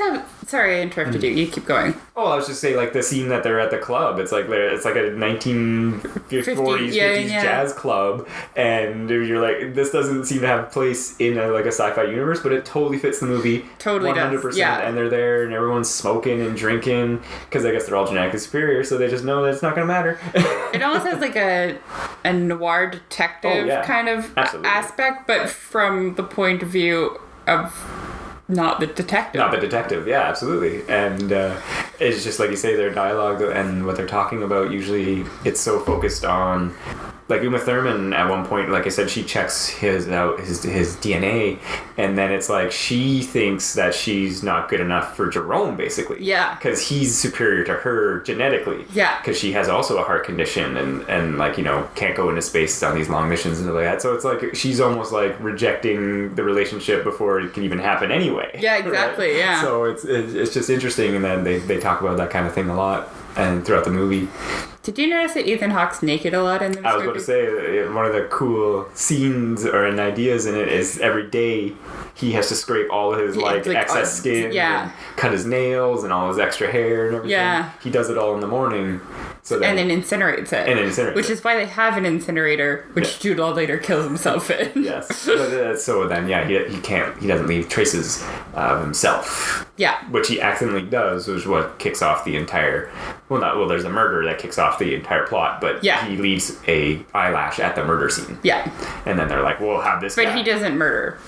Sorry, I interrupted you. You keep going. Oh, I was just saying, like the scene that they're at the club. It's like a 1940s, 50s jazz club, and you're like, this doesn't seem to have a place in a sci-fi universe, but it totally fits the movie. Totally 100%. Does. Yeah. And they're there, and everyone's smoking and drinking because I guess they're all genetically superior, so they just know that it's not going to matter. It almost has like a noir detective kind of aspect, but from the point of view of. Not the detective. Yeah, absolutely. And it's just like you say, their dialogue and what they're talking about, usually it's so focused on, like Uma Thurman at one point, like I said, she checks his DNA, and then it's like she thinks that she's not good enough for Jerome, basically. Yeah. Because he's superior to her genetically. Yeah. Because she has also a heart condition and like, can't go into space on these long missions and stuff like that. So it's like she's almost like rejecting the relationship before it can even happen anyway. Yeah, exactly. Right? Yeah. So it's just interesting, and then they talk about that kind of thing a lot and throughout the movie. Did you notice that Ethan Hawke's naked a lot in the movie? I was going to say, one of the cool scenes or ideas in it is every day he has to scrape all of his excess skin and cut his nails and all his extra hair and everything. Yeah. He does it all in the morning. And then incinerates it. Which is why they have an incinerator, which Jude Law later kills himself in. Yes. So then, he doesn't leave traces of himself. Yeah. Which he accidentally does, which is what kicks off the entire, there's a murder that kicks off the entire plot, but he leaves a eyelash at the murder scene. Yeah. And then they're like, we'll have this guy. But he doesn't murder.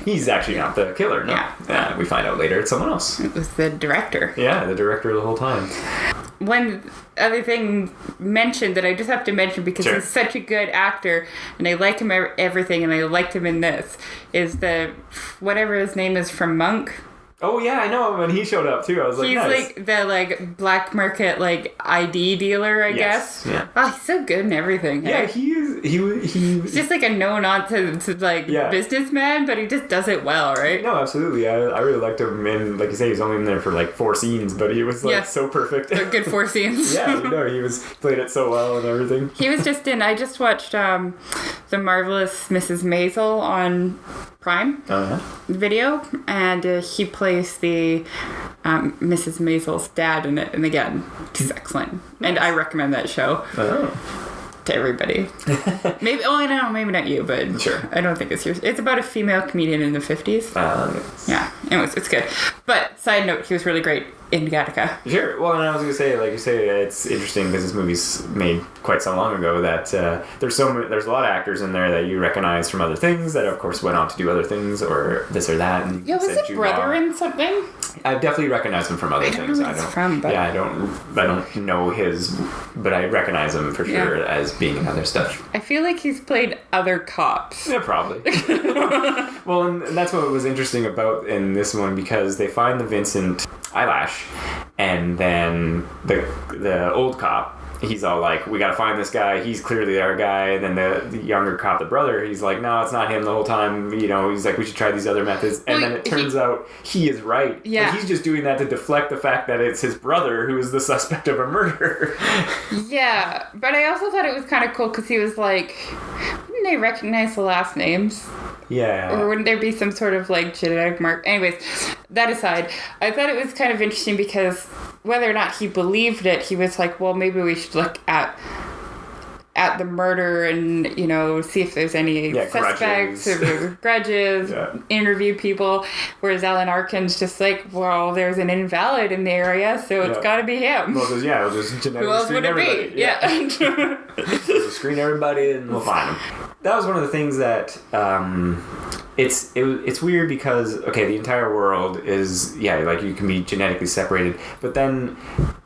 He's actually not the killer, no. Yeah. We find out later it's someone else. It was the director. Yeah, the director the whole time. One other thing mentioned that I just have to mention because he's such a good actor and I like him everything and I liked him in this is whatever his name is from Monk. Oh yeah, I know. When he showed up too, I was like, he's nice. Like the black market ID dealer, I guess. Yeah. Oh, he's so good in everything. Yeah, he is. He's just like a no nonsense businessman, but he just does it well, right? No, absolutely. I really liked him, and like you say, he's only in there for 4 scenes, but he was so perfect. They're good 4 scenes. Yeah, he played it so well and everything. He was just in. I just watched The Marvelous Mrs. Maisel on Prime Video, and he plays the Mrs. Maisel's dad in it, and again, he's excellent. Nice. And I recommend that show to everybody. Maybe not you, but sure. I don't think it's yours. It's about a female comedian in the 50s. Yes. Yeah, anyways, it's good. But side note, he was really great in Gattaca. Sure. Well, and I was going to say, like you say, it's interesting because this movie's made quite so long ago that there's a lot of actors in there that you recognize from other things that, of course, went on to do other things or this or that. And was it Brother in something? I definitely recognize him from other things. I don't. Yeah, I don't know his, but I recognize him for sure as being in other stuff. I feel like he's played other cops. Yeah, probably. Well, and that's what was interesting about in this one, because they find the Vincent eyelash, and then the old cop, he's all like, we gotta find this guy, he's clearly our guy. And then the younger cop, the brother, he's like, no, it's not him the whole time. He's like, we should try these other methods. And then it turns out he is right. Yeah. But he's just doing that to deflect the fact that it's his brother who is the suspect of a murder. Yeah, but I also thought it was kind of cool because he was like, wouldn't they recognize the last names? Yeah. Or wouldn't there be some sort of like genetic mark? Anyways, that aside, I thought it was kind of interesting because whether or not he believed it, he was like, well, maybe we should look at the murder and, see if there's any suspects or grudges, interview people. Whereas Alan Arkin's just like, well, there's an invalid in the area, so it's got to be him. Well, we'll just genetically Who else screen would it everybody. be? Yeah. We'll screen everybody and we'll find them. That was one of the things that it's weird because, okay, the entire world is, like you can be genetically separated, but then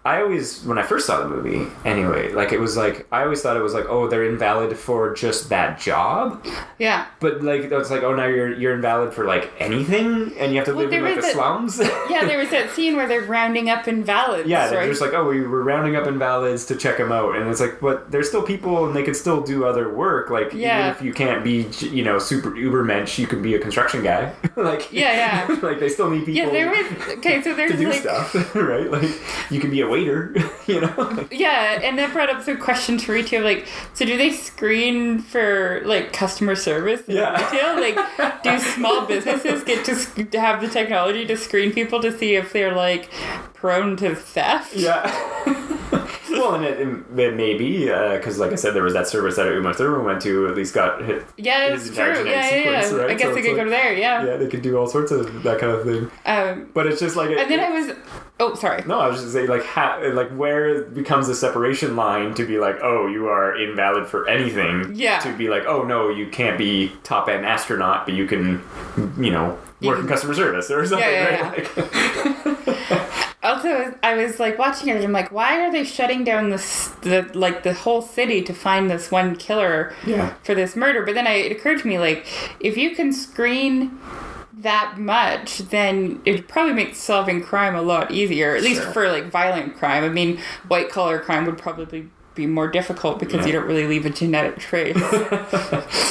when I first saw the movie, anyway, like it was like, I always thought it was like, oh, they're invalid for just that job. Yeah. But like, it's like, oh, now you're invalid for like anything, and you have to live in like the slums. Yeah, there was that scene where they're rounding up invalids. Yeah, they're just like, oh, we were rounding up invalids to check them out, and it's like, but they're still people, and they can still do other work. Like, even if you can't be, super ubermensch, you can be a construction guy. Like, like they still need people. Yeah, there's to do stuff, right? Like, you can be a waiter, Yeah, and that brought up some questions for retail, like, so do they screen for like customer service in retail? Like, do small businesses get to have the technology to screen people to see if they're like prone to theft? Yeah. Well, and it may be, because like I said, there was that service that Uma Thurman went to, at least got his entire genetic sequence, right? I guess they could go to there, Yeah, they could do all sorts of that kind of thing. But it's just like... And then I was... Oh, sorry. No, I was just saying, like where it becomes a separation line to be like, oh, you are invalid for anything. Yeah. To be like, oh, no, you can't be top-end astronaut, but you can, work in customer service or something, right? Also, I was like watching it and I'm like, why are they shutting down the whole city to find this one killer for this murder? But then it occurred to me, like, if you can screen that much, then it probably makes solving crime a lot easier, at least for like violent crime. I mean, white collar crime would probably be more difficult because you don't really leave a genetic trace.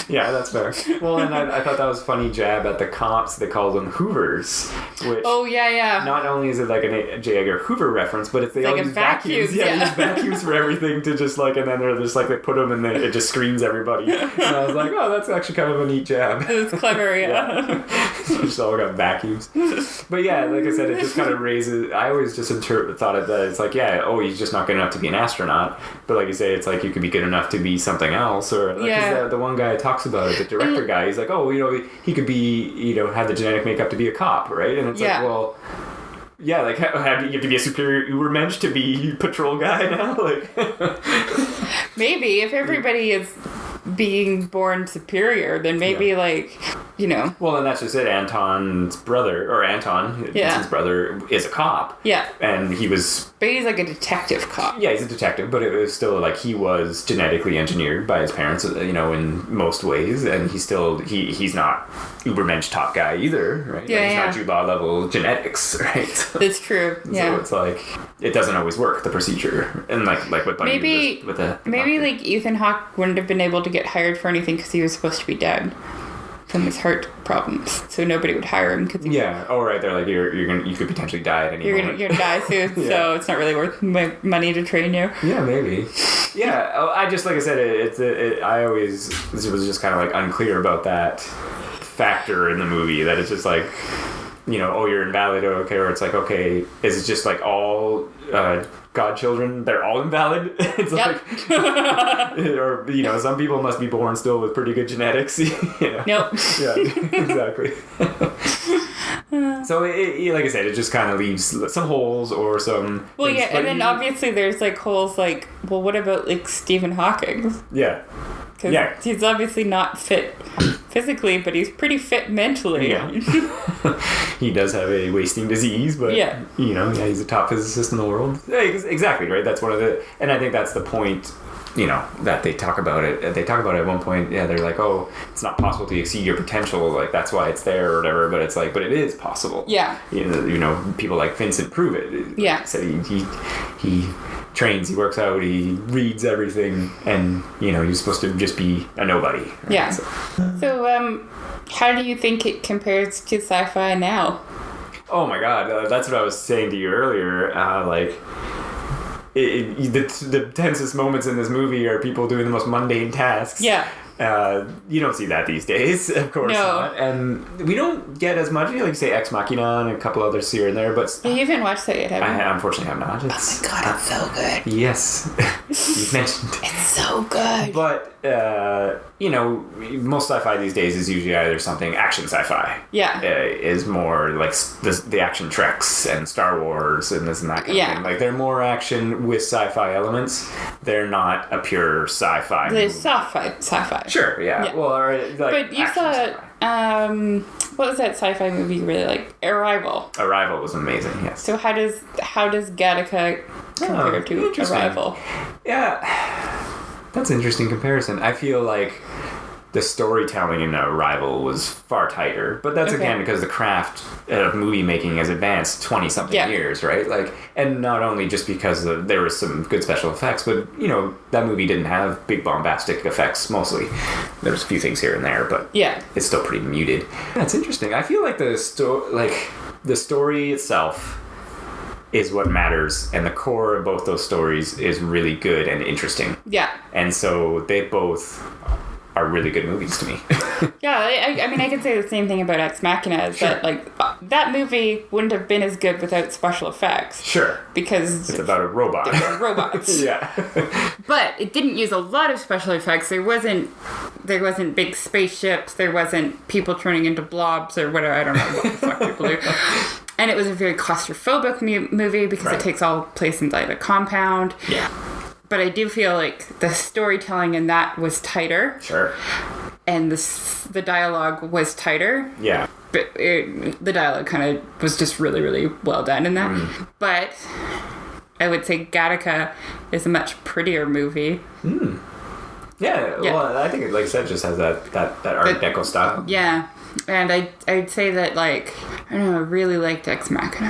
Yeah, that's fair. Well, and I thought that was a funny jab at the cops. They called them Hoovers, which not only is it like a J. Edgar Hoover reference, but it's they all use vacuums. Yeah, they use vacuums for everything to just like, and then they're just like, they put them and it just screens everybody. And I was like, oh, that's actually kind of a neat jab. It's clever, yeah. Just all got vacuums. But yeah, like I said, it just kind of raises, I always just thought of that, it's like, he's just not good enough to be an astronaut. But like you say, it's like you could be good enough to be something else, or like the one guy talks about it, the director guy. He's like, oh, he could be, have the genetic makeup to be a cop, right? And it's like, well, like you have to be a superior ubermensch to be patrol guy now, like. Maybe if everybody is being born superior, then maybe Well, and that's just it. Anton's brother, his brother, is a cop. Yeah. And he was... But he's like a detective cop. Yeah, he's a detective, but it was still like he was genetically engineered by his parents, in most ways, and he's not Ubermensch top guy either, right? Yeah, he's not Jude Law level genetics, right? That's true, So it's like, it doesn't always work, the procedure. And like what Bunny did with the maybe like Ethan Hawke wouldn't have been able to get hired for anything because he was supposed to be dead from his heart problems, so nobody would hire him. They're like, you could potentially die at any moment. You're gonna die soon, so it's not really worth money to train you. Yeah, maybe. Yeah, I just, like I said, I always was just kind of like unclear about that factor in the movie, that it's just like, you're invalid, okay, or it's like, okay, is it just like all godchildren, they're all invalid? It's like, or some people must be born still with pretty good genetics. Nope. Yeah, exactly. So like I said, it just kind of leaves some holes or some. Well, yeah, and then obviously there's like holes like, well, what about like Stephen Hawking? Yeah. Because he's obviously not fit physically, but he's pretty fit mentally. Yeah. He does have a wasting disease, but, he's a top physicist in the world. Yeah, exactly, right? That's one of the... And I think that's the point, that they talk about it. They talk about it at one point. Yeah, they're like, oh, it's not possible to exceed your potential. Like, that's why it's there or whatever. But it's like, but it is possible. Yeah. People like Vincent prove it. Yeah. So he trains, he works out, he reads everything, and you're supposed to just be a nobody. Right? Yeah. So, how do you think it compares to sci-fi now? Oh my God, that's what I was saying to you earlier. The tensest moments in this movie are people doing the most mundane tasks. Yeah. You don't see that these days, of course not. And we don't get as much, like you say, Ex Machina and a couple others here and there, but... You haven't watched that yet, have you? I unfortunately have not. Oh my God, it's so good. Yes. You've mentioned it. It's so good. But, most sci-fi these days is usually either something action sci-fi. Yeah. Is more like the action Treks and Star Wars and this and that kind of thing. Like, they're more action with sci-fi elements. They're not a pure sci-fi They're movie. sci-fi. Sure, yeah. Well, or like but you saw, what was that sci-fi movie you really like? Arrival. Arrival was amazing, yes. So how does Gattaca compare to Arrival? Yeah, that's an interesting comparison. I feel like the storytelling in Arrival was far tighter, but that's again because the craft of movie making has advanced 20-something years, right? Like, and not only just because there was some good special effects, but that movie didn't have big bombastic effects. Mostly, there was a few things here and there, but it's still pretty muted. That's interesting. I feel like the story itself is what matters, and the core of both those stories is really good and interesting. Yeah, and so they both are really good movies to me. I mean, I could say the same thing about Ex Machina, is that, like, that movie wouldn't have been as good without special effects. Sure. Because... it's about a robot. They're robots. Yeah. But it didn't use a lot of special effects. There wasn't big spaceships. There wasn't people turning into blobs or whatever. I don't know what the fuck people do. And it was a very claustrophobic movie because it takes all place inside a compound. Yeah. But I do feel like the storytelling in that was tighter. Sure. And the dialogue was tighter. Yeah. But the dialogue kind of was just really, really well done in that. Mm. But I would say Gattaca is a much prettier movie. Mm. Yeah, well, I think, like I said, just has that Art Deco style. Yeah. And I'd say that, like, I don't know, I really liked Ex Machina.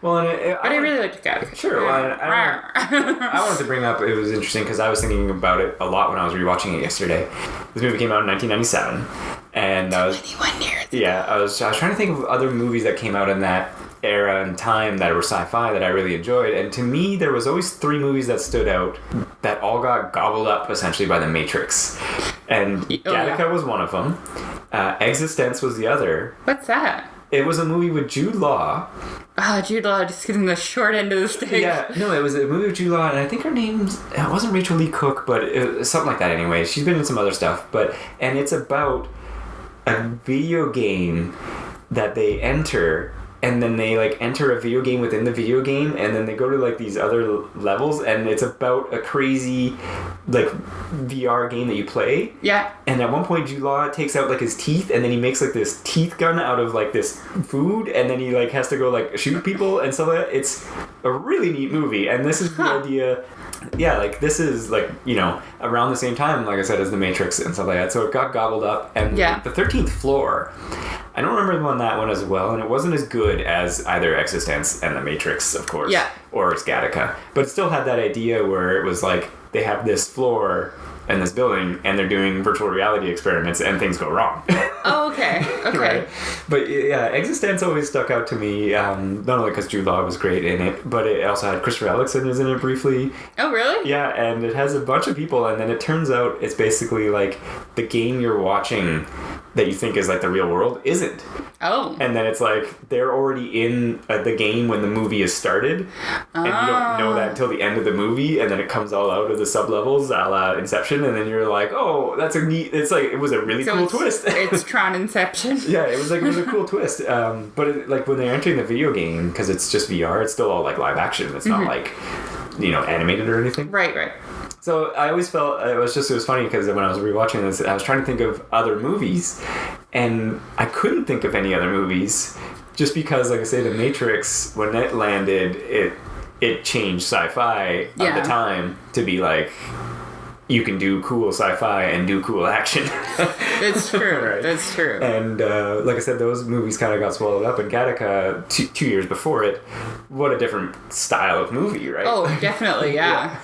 Well, but I really liked Gattaca. Sure. Well, I wanted to bring up, it was interesting because I was thinking about it a lot when I was rewatching it yesterday. This movie came out in 1997. And I was 21 years ago. Yeah, I was trying to think of other movies that came out in that era and time that were sci-fi that I really enjoyed, and to me there was always 3 movies that stood out that all got gobbled up essentially by the Matrix, and Gattaca was one of them. Existence was the other. What's that? It was a movie with Jude Law. Jude Law just getting the short end of the stick. Yeah, no, it was a movie with Jude Law, and I think her name's... It wasn't Rachel Lee Cook, but it was something like that anyway. She's been in some other stuff, and it's about a video game that they enter, and then they like enter a video game within the video game, and then they go to like these other levels, and it's about a crazy like VR game that you play. Yeah. And at one point Jude Law takes out like his teeth, and then he makes like this teeth gun out of like this food, and then he like has to go like shoot people and stuff like that. It's a really neat movie, and this is the idea. Yeah, like this is like, around the same time, like I said, as The Matrix and stuff like that. So it got gobbled up, and the 13th Floor, I don't remember that one as well, and it wasn't as good as either Existence and The Matrix, of course, or Gattaca. But it still had that idea where it was like they have this floor in this building, and they're doing virtual reality experiments, and things go wrong. Oh, okay. Right? But yeah, Existence always stuck out to me, not only because Jude Law was great in it, but it also had Christopher Eccleston is in it briefly. Oh, really? Yeah, and it has a bunch of people, and then it turns out it's basically like the game you're watching that you think is like the real world isn't. Oh. And then it's like they're already in the game when the movie is started, and you don't know that until the end of the movie, and then it comes all out of the sub-levels a la Inception, and then you're like, oh, that's a neat... It's like, it was a really cool twist. It's Tron Inception. Yeah, it was a cool twist. But like when they're entering the video game, because it's just VR, it's still all like live action. It's not like, animated or anything. Right. So I always felt it was funny because when I was rewatching this, I was trying to think of other movies, and I couldn't think of any other movies, just because, like I say, The Matrix, when it landed, it changed sci-fi at the time to be like, you can do cool sci-fi and do cool action. It's true. Right? That's true. And like I said, those movies kind of got swallowed up. And Gattaca, 2 years before it, what a different style of movie, right? Oh, definitely, yeah.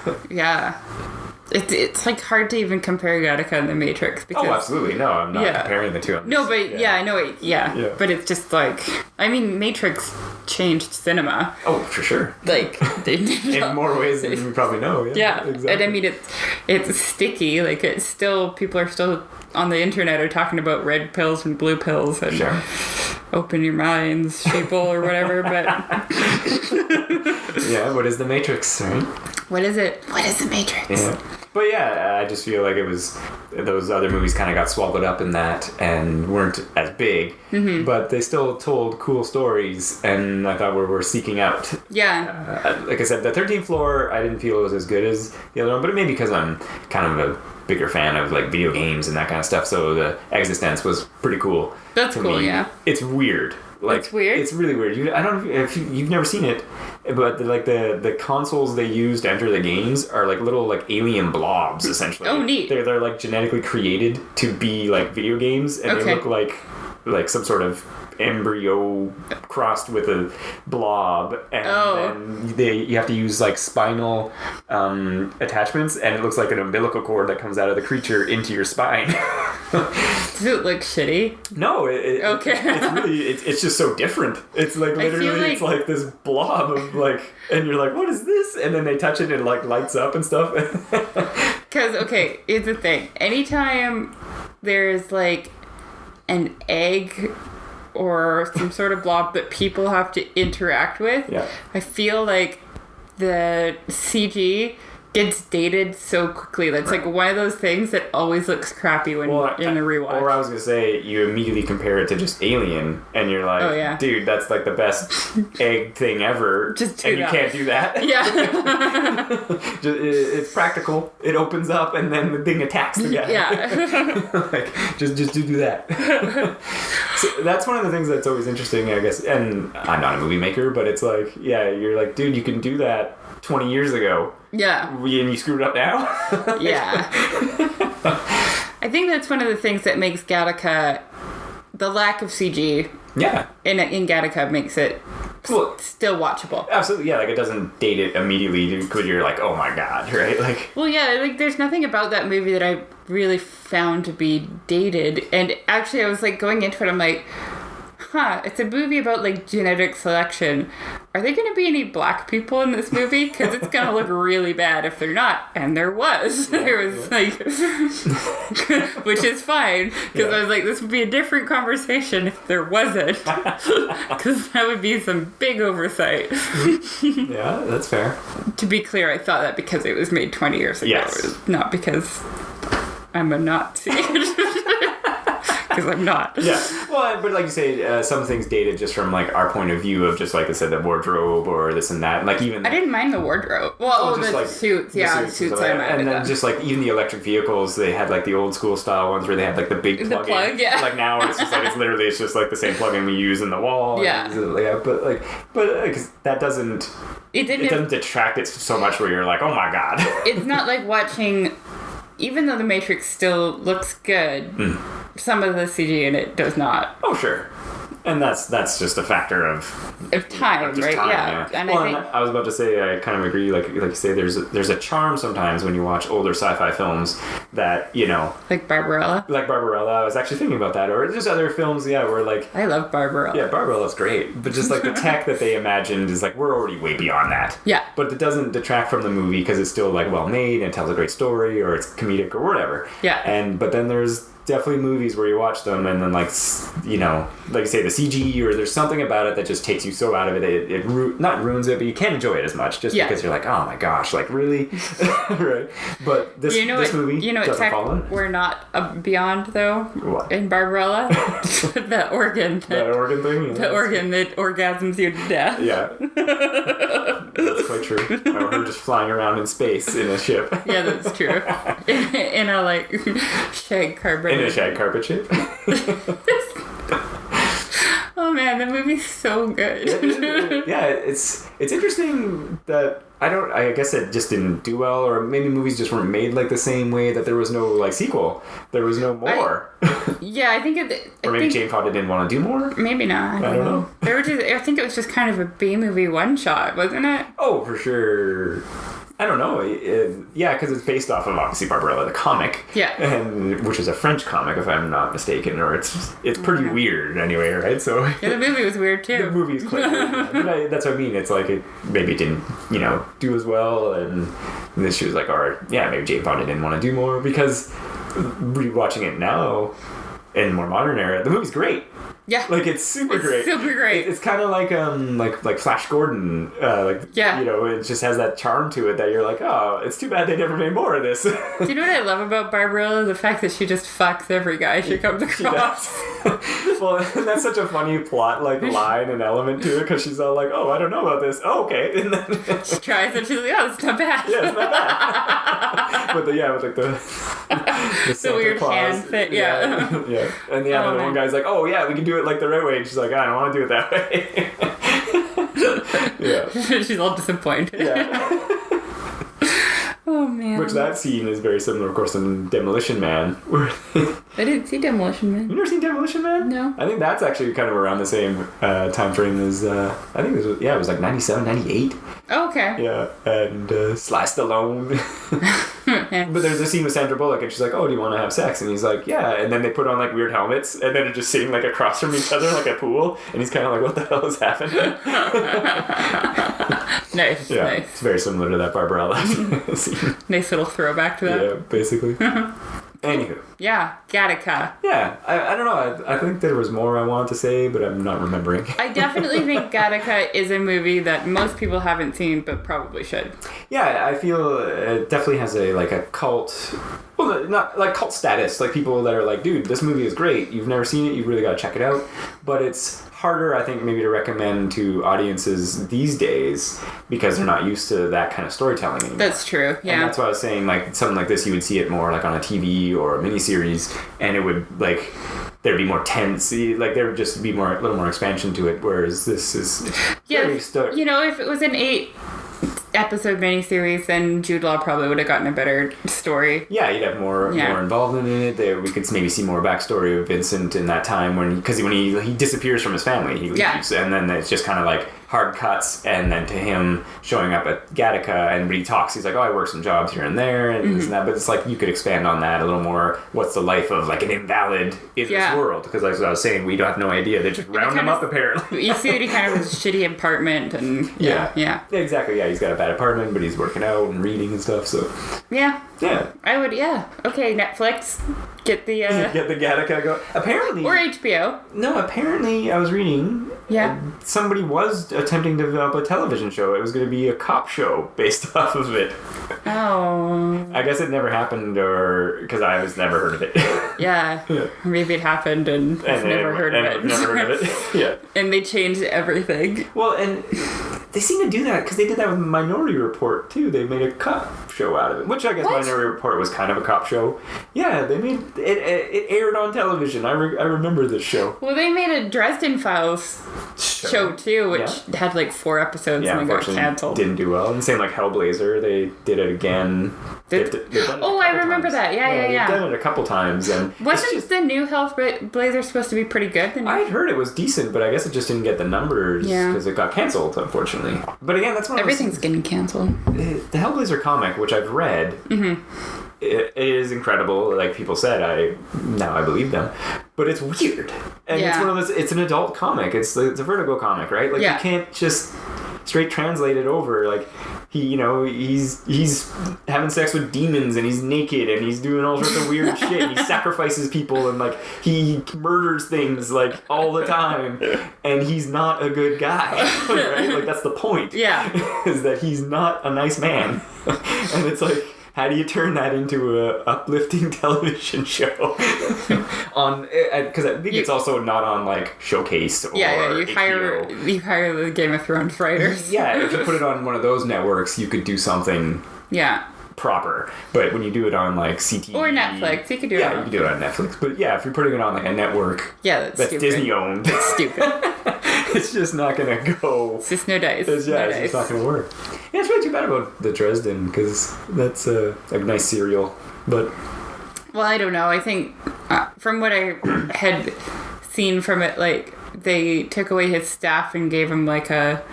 It's like hard to even compare Gattaca and The Matrix. Because, absolutely. No, I'm not comparing the two. No, but I know it. Yeah. But it's just like, I mean, Matrix changed cinema. Oh, for sure. Like, in more ways than you probably know. Yeah. Exactly. And I mean, it's sticky. Like, it's still, people are still on the internet are talking about red pills and blue pills and open your minds, sheeple or whatever. But yeah, what is The Matrix, right? What is it? What is The Matrix? Yeah. But yeah, I just feel like it was, those other movies kind of got swallowed up in that and weren't as big, but they still told cool stories, and I thought we were seeking out. Yeah. Like I said, the 13th Floor, I didn't feel it was as good as the other one, but maybe because I'm kind of a bigger fan of like video games and that kind of stuff, so the Existence was pretty cool. That's cool, me. yeah. It's weird. Like, it's weird? It's really weird. I don't know if you've never seen it, but the consoles they use to enter the games are like little like alien blobs, essentially. Oh, neat. They're like genetically created to be like video games, and they look like some sort of embryo crossed with a blob, and then you have to use like spinal attachments, and it looks like an umbilical cord that comes out of the creature into your spine. Does it look shitty? No, it's just so different. It's like literally it's like this blob of like, and you're like, what is this? And then they touch it and it like lights up and stuff. Because here's the thing. Anytime there's like an egg or some sort of blob that people have to interact with, I feel like the CG gets dated so quickly. That's like one of those things that always looks crappy when in the rewatch. Or I was gonna say, you immediately compare it to just Alien, and you're like, dude, that's like the best egg thing ever. Just do and that. You can't do that. Yeah. It's practical. It opens up, and then the thing attacks the guy. Yeah. Like, just do that. So that's one of the things that's always interesting, I guess. And I'm not a movie maker, but it's like, you're like, dude, you can do that 20 years ago. Yeah. And you screwed up now? Yeah. I think that's one of the things that makes Gattaca, the lack of CG in Gattaca makes it still watchable. Absolutely, yeah. Like, it doesn't date it immediately because you're like, oh my god, right? Like, well, yeah, like there's nothing about that movie that I really found to be dated. And actually, I was like going into it, I'm like, it's a movie about like genetic selection. Are there going to be any black people in this movie? Because it's going to look really bad if they're not. And there was. There was like, which is fine. Because I was like, this would be a different conversation if there wasn't. Because that would be some big oversight. Yeah, that's fair. To be clear, I thought that because it was made 20 years ago. Yes. Not because I'm a Nazi. Because I'm not. Yeah. Well, but like you say, some things dated just from like our point of view of just like I said, the wardrobe or this and that. And like even I didn't mind the wardrobe. Well, the like, suits. Yeah, the suits I minded. And then just like even the electric vehicles, they had like the old school style ones where they had like the big plug-in. Like now it's just like it's just like the same plug-in we use in the wall. Yeah. But that doesn't. It doesn't detract it so much where you're like, oh my god. It's not like watching. Even though The Matrix still looks good, some of the CG in it does not. Oh, sure. And that's just a factor of time, right? Time, yeah. And I was about to say, I kind of agree. Like you say, there's a charm sometimes when you watch older sci-fi films that, you know, like Barbarella. I was actually thinking about that, or just other films, where like I love Barbarella. Yeah, Barbarella's great, but just like the tech that they imagined is like we're already way beyond that. Yeah. But it doesn't detract from the movie because it's still like well made and tells a great story, or it's comedic or whatever. Yeah. But then there's definitely movies where you watch them and then like you say the CG or there's something about it that just takes you so out of it, it not ruins it, but you can't enjoy it as much just because you're like, oh my gosh, like really. Right. But this movie doesn't fall in. We're not beyond though. What? In Barbarella. That organ thing. The organ that orgasms you to death. Yeah. That's quite true. Or her just flying around in space in a ship. Yeah, that's true. In a, like, shag carpet. In a shag carpet ship. Oh man, the movie's so good. Yeah, it's interesting that I guess it just didn't do well, or maybe movies just weren't made like the same way, that there was no like sequel. There was no more. Yeah, I think it... Or maybe Jane Fonda didn't want to do more? Maybe not. I don't know. They were just, I think it was just kind of a B-movie one-shot, wasn't it? Oh, for sure. I don't know. Yeah, because it's based off of, obviously, Barbarella the comic. Yeah. And which is a French comic, if I'm not mistaken, or it's pretty weird anyway, right? So yeah, the movie was weird too. The movie is quite weird. But that's what I mean. It's like maybe it didn't, do as well, and then she was like, maybe Jane Fonda didn't want to do more, because rewatching it now in more modern era, the movie's great. Yeah, like it's super great. Super great. It's kind of like Flash Gordon. Yeah, it just has that charm to it that you're like, oh, it's too bad they never made more of this. Do you know what I love about Barbarella? The fact that she just fucks every guy she comes across. Well, and that's such a funny plot line and element to it, because she's all like, oh, I don't know about this. Oh, okay. And then she tries and she's like, oh, it's not bad. Yeah, it's not bad. With the weird Claus. hand fit. Yeah. And the other one guy's like, oh yeah, we can do it like the right way. And she's like, I don't want to do it that way. Yeah. She's all disappointed. Yeah. Oh man. Which that scene is very similar, of course, in Demolition Man. I didn't see Demolition Man. You never seen Demolition Man? No. I think that's actually kind of around the same time frame as I think it was like 97, 98. Oh, okay. Yeah, and Sly Stallone. But there's a scene with Sandra Bullock, and she's like, oh, do you want to have sex? And he's like, yeah. And then they put on like weird helmets, and then they're just sitting like across from each other like a pool, and he's kind of like, what the hell is happening? Nice. Yeah, Nice. it's very similar to that Barbarella scene. Nice little throwback to that. Yeah, basically. Anywho. Yeah, Gattaca. Yeah, I don't know. I think there was more I wanted to say, but I'm not remembering. I definitely think Gattaca is a movie that most people haven't seen, but probably should. Yeah, I feel it definitely has a cult, well, not like cult status. Like people that are like, dude, this movie is great. You've never seen it. You've really got to check it out. But it's harder, I think, maybe to recommend to audiences these days because they're not used to that kind of storytelling anymore. That's true, yeah. And that's why I was saying, like, something like this, you would see it more like on a TV or a miniseries, and it would, like, there'd be more tense, like, there would just be a little more expansion to it, whereas this is very if it was an 8-episode miniseries, then Jude Law probably would have gotten a better story. Yeah, you'd have more involvement in it. We could maybe see more backstory of Vincent in that time when he disappears from his family. He leaves, and then it's just kind of like hard cuts, and then to him showing up at Gattaca, and when he talks, he's like, oh, I work some jobs here and there, and this and that, but it's like you could expand on that a little more. What's the life of like an invalid in this world? Because like I was saying, we don't have no idea. They just round him up apparently. You see that he kind of has a shitty apartment, and yeah. Exactly, yeah, he's got a bad apartment, but he's working out and reading and stuff, so. Yeah. Yeah. I would, Okay, Netflix, get the Gattaca go. Apparently. Or HBO. No, apparently I was reading. Yeah. Somebody was attempting to develop a television show. It was going to be a cop show based off of it. Oh. I guess it never happened, or because I was never heard of it. Yeah. Maybe it happened and I've never heard of it. Never heard of it. Yeah. And they changed everything. Well, and they seem to do that because they did that with Minority Report too. They made a cop show out of it, which I guess Minority Report was kind of a cop show. Yeah, they made it. It aired on television. I remember this show. Well, they made a Dresden Files show too, which had like 4 episodes and then got canceled. Didn't do well. And the same like Hellblazer, they did it again. I remember that. Yeah. They've done it a couple times, and wasn't the new Hellblazer supposed to be pretty good? I'd heard it was decent, but I guess it just didn't get the numbers because it got canceled, unfortunately. But again, that's one of everything's getting canceled. The Hellblazer comic, which I've read. Mm-hmm. It is incredible, like people said. I believe them, but it's weird, and it's one of those. It's an adult comic. It's a Vertigo comic, right? Like you can't just straight translate it over. Like he's having sex with demons, and he's naked, and he's doing all sorts of weird shit. He sacrifices people, and like he murders things like all the time, and he's not a good guy, right? Like that's the point. Yeah, is that he's not a nice man, and it's like. How do you turn that into a uplifting television show? On because I think it's also not on like Showcase or You HBO. hire the Game of Thrones writers. Yeah, if you put it on one of those networks, you could do something. Yeah. Proper, but when you do it on like CTV or Netflix, you could do it. Yeah, you can do it on Netflix. But yeah, if you're putting it on like a network, that's stupid. Disney owned, It's stupid. it's just not gonna go. It's just no dice. It's just not gonna work. Yeah, it's really too bad about the Dresden because that's a nice serial, but. Well, I don't know. I think from what I had seen from it, like they took away his staff and gave him like a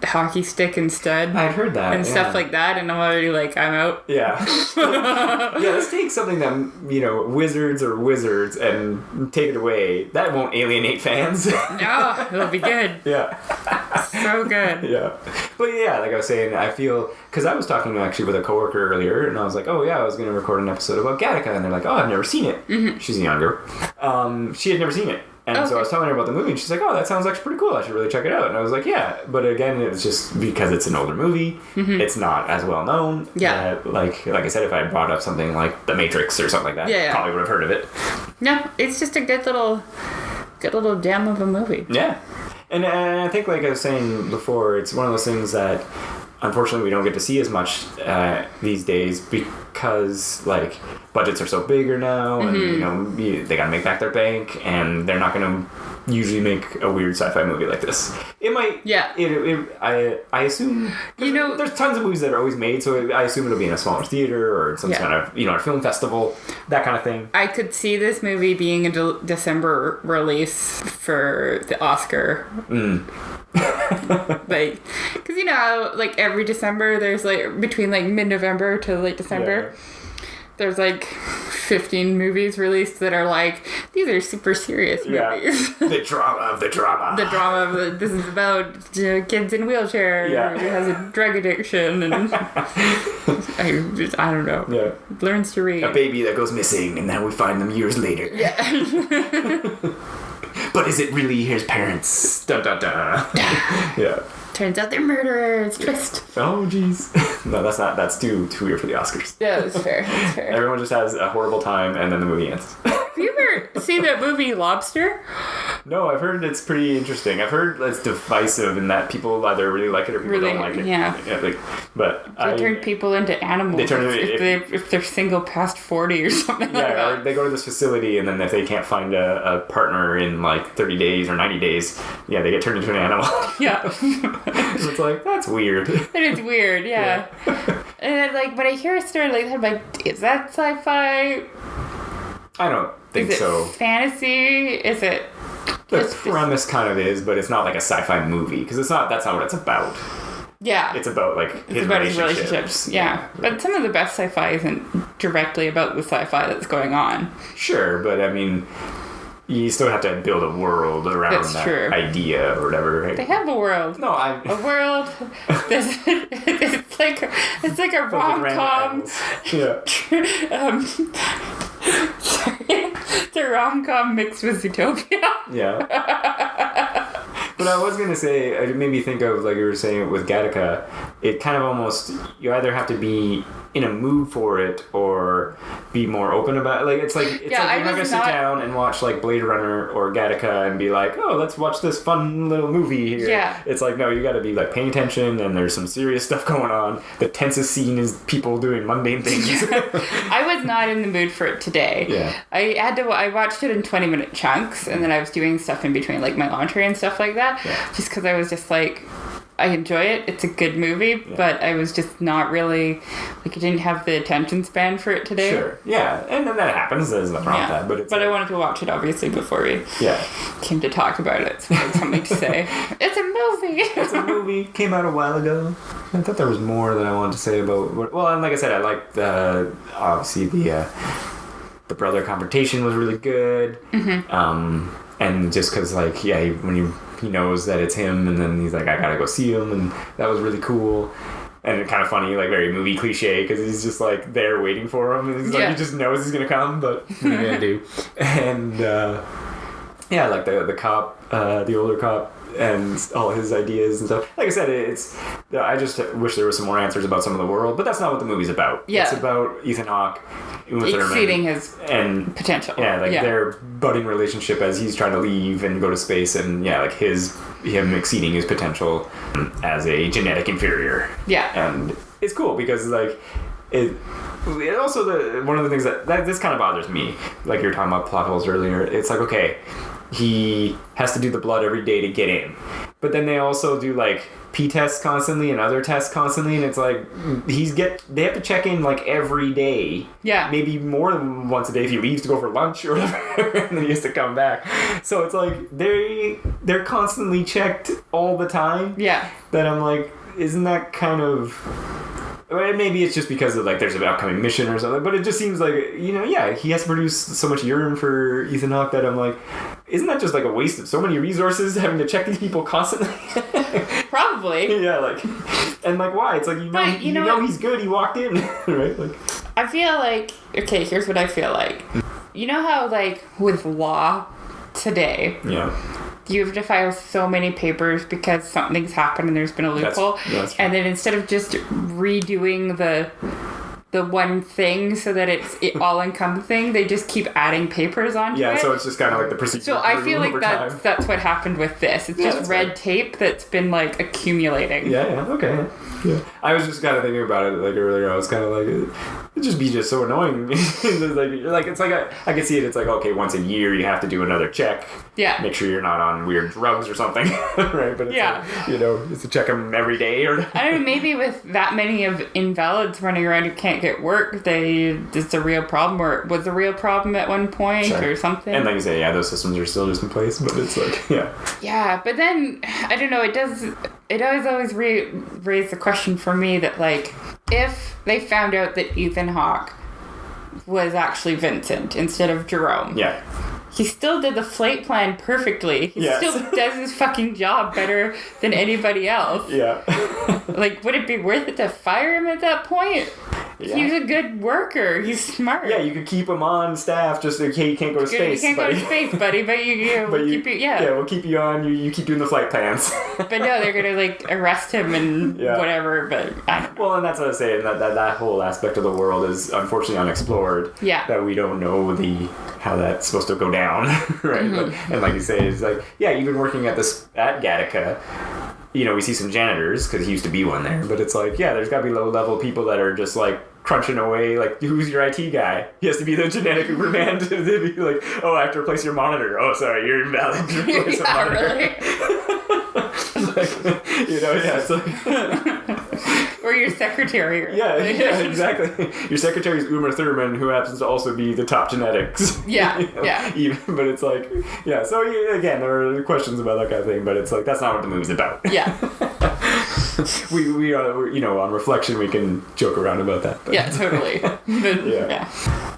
hockey stick instead. I'd heard that and stuff like that, and I'm already like, I'm out. Yeah, yeah. Let's take something that wizards are wizards and take it away. That won't alienate fans. No, it'll be good. Yeah, so good. Yeah, but yeah, like I was saying, I feel because I was talking actually with a coworker earlier, and I was like, oh yeah, I was going to record an episode about Gattaca, and they're like, oh, I've never seen it. Mm-hmm. She's younger. She had never seen it. And so I was telling her about the movie, and she's like, oh, that sounds actually pretty cool. I should really check it out. And I was like, yeah. But again, it's just because it's an older movie. Mm-hmm. It's not as well known. Yeah. Like I said, if I had brought up something like The Matrix or something like that, probably would have heard of it. No, it's just a good little gem of a movie. Yeah. And I think, like I was saying before, it's one of those things that unfortunately we don't get to see as much these days because like budgets are so bigger now, and they gotta make back their bank, and they're not gonna usually make a weird sci-fi movie like this. It might. Yeah. I assume. There's tons of movies that are always made, so I assume it'll be in a smaller theater or some kind of a film festival, that kind of thing. I could see this movie being a December release for the Oscar. Like, because like every December there's like between like mid-November to late December, there's like 15 movies released that are like, these are super serious movies. The drama of the drama. The drama of this is about kids in wheelchairs who has a drug addiction and I don't know. Yeah. Learns to read. A baby that goes missing and then we find them years later. Yeah. But is it really his parents? Dun dun dun. Yeah. Turns out they're murderers. Twist. Oh, jeez. No, that's not. That's too weird for the Oscars. Yeah, that's fair. That's fair. Everyone just has a horrible time, and then the movie ends. Have you ever seen that movie Lobster? No, I've heard it's pretty interesting. I've heard it's divisive in that people either really like it or people don't like it. Yeah. They turn people into animals. They turn if they're single past 40 or something like that. Or they go to this facility, and then if they can't find a partner in like 30 days or 90 days, they get turned into an animal. Yeah. So it's like, that's weird. It is weird, yeah. And when I hear a story like that, I'm like, is that sci-fi? I don't think so. Is it fantasy? Is it... The premise kind of is, but it's not like a sci-fi movie, because that's not what it's about. Yeah. It's about his relationships. Yeah. But some of the best sci-fi isn't directly about the sci-fi that's going on. Sure, but I mean, you still have to build a world around idea or whatever. Right? They have a world. No, a world. It's like a rom-com. Yeah. It's a rom-com mixed with Zootopia. Yeah. But I was going to say, it made me think of, like you were saying with Gattaca, it kind of almost, you either have to be in a mood for it or be more open about it. It's like you're not going to sit down and watch like Blade Runner or Gattaca and be like, oh, let's watch this fun little movie here. Yeah. It's like, no, you got to be like paying attention, and there's some serious stuff going on. The tensest scene is people doing mundane things. I was not in the mood for it today. Yeah. I watched it in 20-minute chunks, and then I was doing stuff in between, like my laundry and stuff like that, just because I was just like, I enjoy it. It's a good movie, but I was just not really, I didn't have the attention span for it today. Sure. Yeah, and then that happens. There's nothing wrong with that. But I wanted to watch it, obviously, before we came to talk about it, so I had something to say. It's a movie! It's a movie. Came out a while ago. I thought there was more that I wanted to say about... Well, and like I said, I liked, obviously, the brother confrontation was really good. Mm-hmm. And just because, when he knows that it's him, and then he's like, I gotta go see him, and that was really cool. And kind of funny, very movie cliche, because he's just there waiting for him, and he's he just knows he's gonna come, but what are you gonna do? And the cop, the older cop, and all his ideas and stuff. Like I said, I just wish there was some more answers about some of the world, but that's not what the movie's about. Yeah. It's about Ethan Hawke, Uma Thurman, exceeding his and potential. Yeah, like their budding relationship as he's trying to leave and go to space, and like him exceeding his potential as a genetic inferior. Yeah. And it's cool because like it also one of the things that this kind of bothers me, like you were talking about plot holes earlier. It's like, okay, he has to do the blood every day to get in, but then they also do like P tests constantly and other tests constantly, and it's like they have to check in like every day. Yeah. Maybe more than once a day if he leaves to go for lunch or whatever, and then he has to come back. So it's like they're constantly checked all the time. Yeah. That I'm like, isn't that kind of... Maybe it's just because of like there's an upcoming mission or something, but it just seems like, he has to produce so much urine for Ethan Hawke that I'm like, isn't that just like a waste of so many resources having to check these people constantly? Probably. Yeah, like, and like why? It's like you know he's good. He walked in, right? Like, I feel like, okay, here's what I feel like. You know how like with law today, yeah, you have to file so many papers because something's happened and there's been a loophole. That's true. And then instead of just redoing the one thing so that it's all encompassing, they just keep adding papers onto it. Yeah, so it's just kind of like the procedure. So I feel like that's what happened with this. It's just red tape that's been like accumulating. Yeah, okay. Yeah. I was just kind of thinking about it like earlier. I was kind of like, it'd just be just so annoying. It's like I could see it. It's like, okay, once a year you have to do another check. Yeah. Make sure you're not on weird drugs or something, right? But it's like, just to check them every day or. I don't know. Maybe with that many of invalids running around who can't get work, it's a real problem, or was a real problem at one point or something. And like you say, those systems are still just in place, but it's like, Yeah, but then I don't know. It always raise the question for me that like, if they found out that Ethan Hawke was actually Vincent instead of Jerome. Yeah. He still did the flight plan perfectly. He still does his fucking job better than anybody else. Yeah. Like, would it be worth it to fire him at that point? Yeah. He's a good worker. He's smart. Yeah, you could keep him on staff just in case he can't go to space. You can't go to space, buddy, but we'll keep you, we'll keep you on. You keep doing the flight plans. But no, they're going to, like, arrest him and whatever, but I don't know. Well, and that's what I was saying, that whole aspect of the world is unfortunately unexplored. Yeah. That we don't know how that's supposed to go down, right? Mm-hmm. And like you say, it's like, even working at Gattaca, we see some janitors, because he used to be one there, but it's like, there's got to be low-level people that are just, like, crunching away, like, who's your IT guy? He has to be the genetic Uberman to be like, oh, I have to replace your monitor. Oh, sorry, you're invalid to replace the monitor. Really? It's like... Or your secretary. Or yeah, exactly. Your secretary is Uma Thurman, who happens to also be the top genetics. Yeah, But it's like, so again, there are questions about that kind of thing, but it's like, that's not what the movie's about. Yeah. we are, on reflection, we can joke around about that. But. Yeah, totally. But,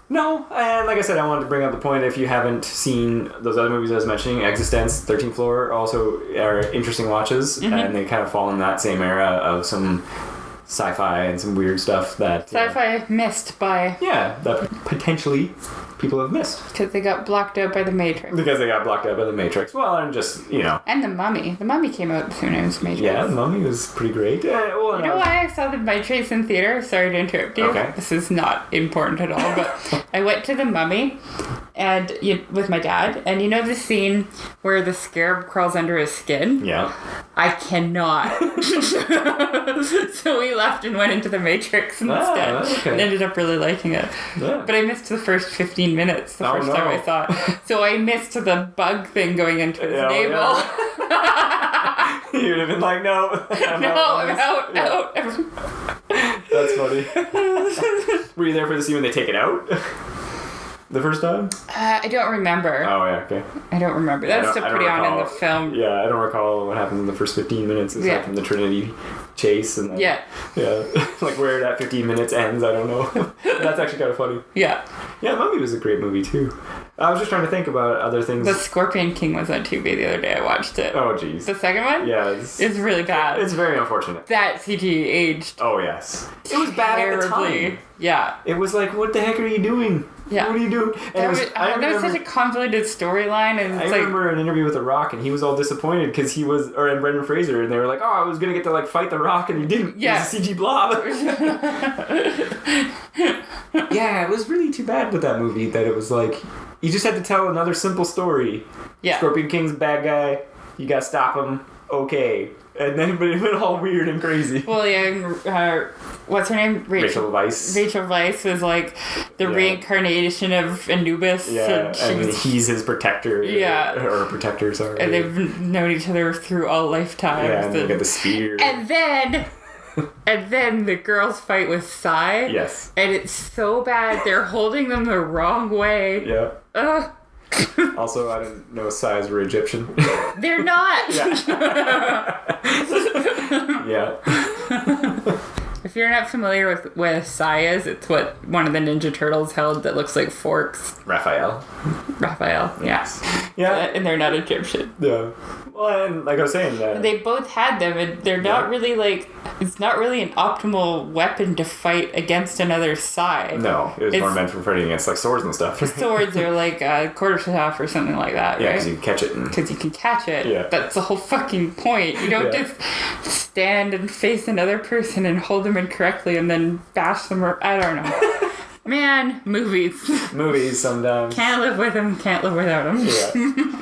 No, and like I said, I wanted to bring up the point, if you haven't seen those other movies I was mentioning, Existence, 13th Floor, also are interesting watches, and they kind of fall in that same era of some sci-fi and some weird stuff that... Sci-fi missed by... Yeah, that potentially people have missed. Because they got blocked out by the Matrix. Well, and just, And the Mummy. The Mummy came out soon as Matrix. Yeah, the Mummy was pretty great. You know why I saw the Matrix in theater? Sorry to interrupt you. Okay. This is not important at all, but I went to the Mummy and with my dad, and you know the scene where the scarab crawls under his skin? Yeah. I cannot. So we left and went into the Matrix instead. Okay. And ended up really liking it. Yeah. But I missed the first 15 minutes the first time I saw it. So I missed the bug thing going into his navel. Yeah. You'd have been like, no. I'm out. That's funny. Were you there for the scene when they take it out? The first time? I don't remember. Oh, yeah, okay. I don't remember. That's still pretty on in the film. Yeah, I don't recall what happens in the first 15 minutes aside from the Trinity chase. And then, yeah. Like where that 15 minutes ends, I don't know. That's actually kind of funny. Yeah. Yeah, Mummy was a great movie, too. I was just trying to think about other things. The Scorpion King was on TV the other day. I watched it. Oh, jeez. The second one? Yeah. It's really bad. It's very unfortunate. That CG aged. Oh, yes. It was bad terribly. At the time. Yeah. It was like, what the heck are you doing? Yeah. What are you doing? And that was such a convoluted storyline, and I remember an interview with The Rock, and he was all disappointed because and Brendan Fraser, and they were like, "Oh, I was gonna get to like fight The Rock, and he didn't. Yeah. It was a CG blob." Yeah, it was really too bad with that movie that it was like you just had to tell another simple story. Yeah. Scorpion King's a bad guy. You gotta stop him. Okay. And then but it went all weird and crazy. Well, yeah, what's her name? Rachel Weisz. Rachel Weisz was like the reincarnation of Anubis. Yeah, and he's his protector. Yeah. Or protector, sorry. And they've known each other through all lifetimes. Yeah, and they got the spear. And then the girls fight with Psy. Yes. And it's so bad. They're holding them the wrong way. Yeah. Ugh. Also, I didn't know Psys were Egyptian. They're not. Yeah. If you're not familiar with what Psy is, it's what one of the Ninja Turtles held that looks like forks. Raphael. Yes. Yeah. And they're not Egyptian. Yeah. Well, and like I was saying, they both had them, and they're not really like. It's not really an optimal weapon to fight against another Psy. No, it was more meant for fighting against like swords and stuff. Swords are like a quarterstaff or something like that, yeah, right? because you can catch it. Because you can catch it. Yeah. That's the whole fucking point. You don't just stand and face another person and hold them incorrectly and then bash them or I don't know. Man, movies. Movies sometimes. Can't live with them, can't live without them. Yeah.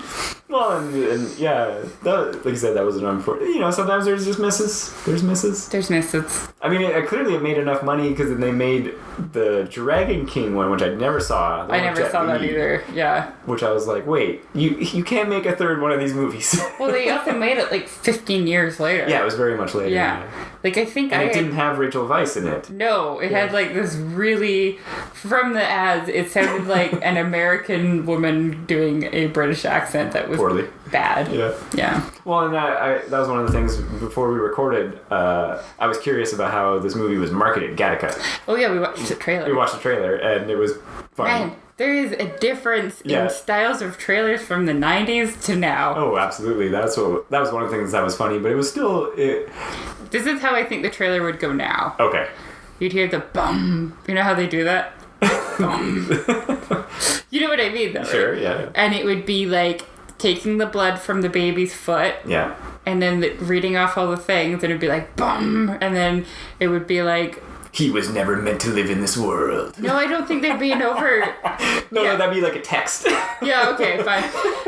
Well, and yeah, like I said, that was an unfortunate. Sometimes there's just misses. There's misses. There's misses. I mean, clearly it made enough money because then they made the Dragon King one, which I never saw. I never saw that either. Yeah. Which I was like, wait, you can't make a third one of these movies. Well, they also made it like 15 years later. Yeah, it was very much later. Yeah. Like I think it didn't have Rachel Weisz in it. No, it had like this really, from the ads, it sounded like an American woman doing a British accent that was poorly bad. Yeah. Yeah. Well, and that was one of the things before we recorded. I was curious about how this movie was marketed, Gattaca. Oh yeah, we watched the trailer. We watched the trailer, and it was fun. Man, there is a difference in styles of trailers from the 90s to now. Oh, absolutely. That was one of the things that was funny, but it was still... This is how I think the trailer would go now. Okay. You'd hear the bum. You know how they do that? Bum. You know what I mean, though, Sure, right? yeah. And it would be like taking the blood from the baby's foot. Yeah. And then reading off all the things, and it'd be like, bum. And then it would be like... He was never meant to live in this world. No, I don't think there'd be an over... No, that'd be like a text. Yeah, okay, fine.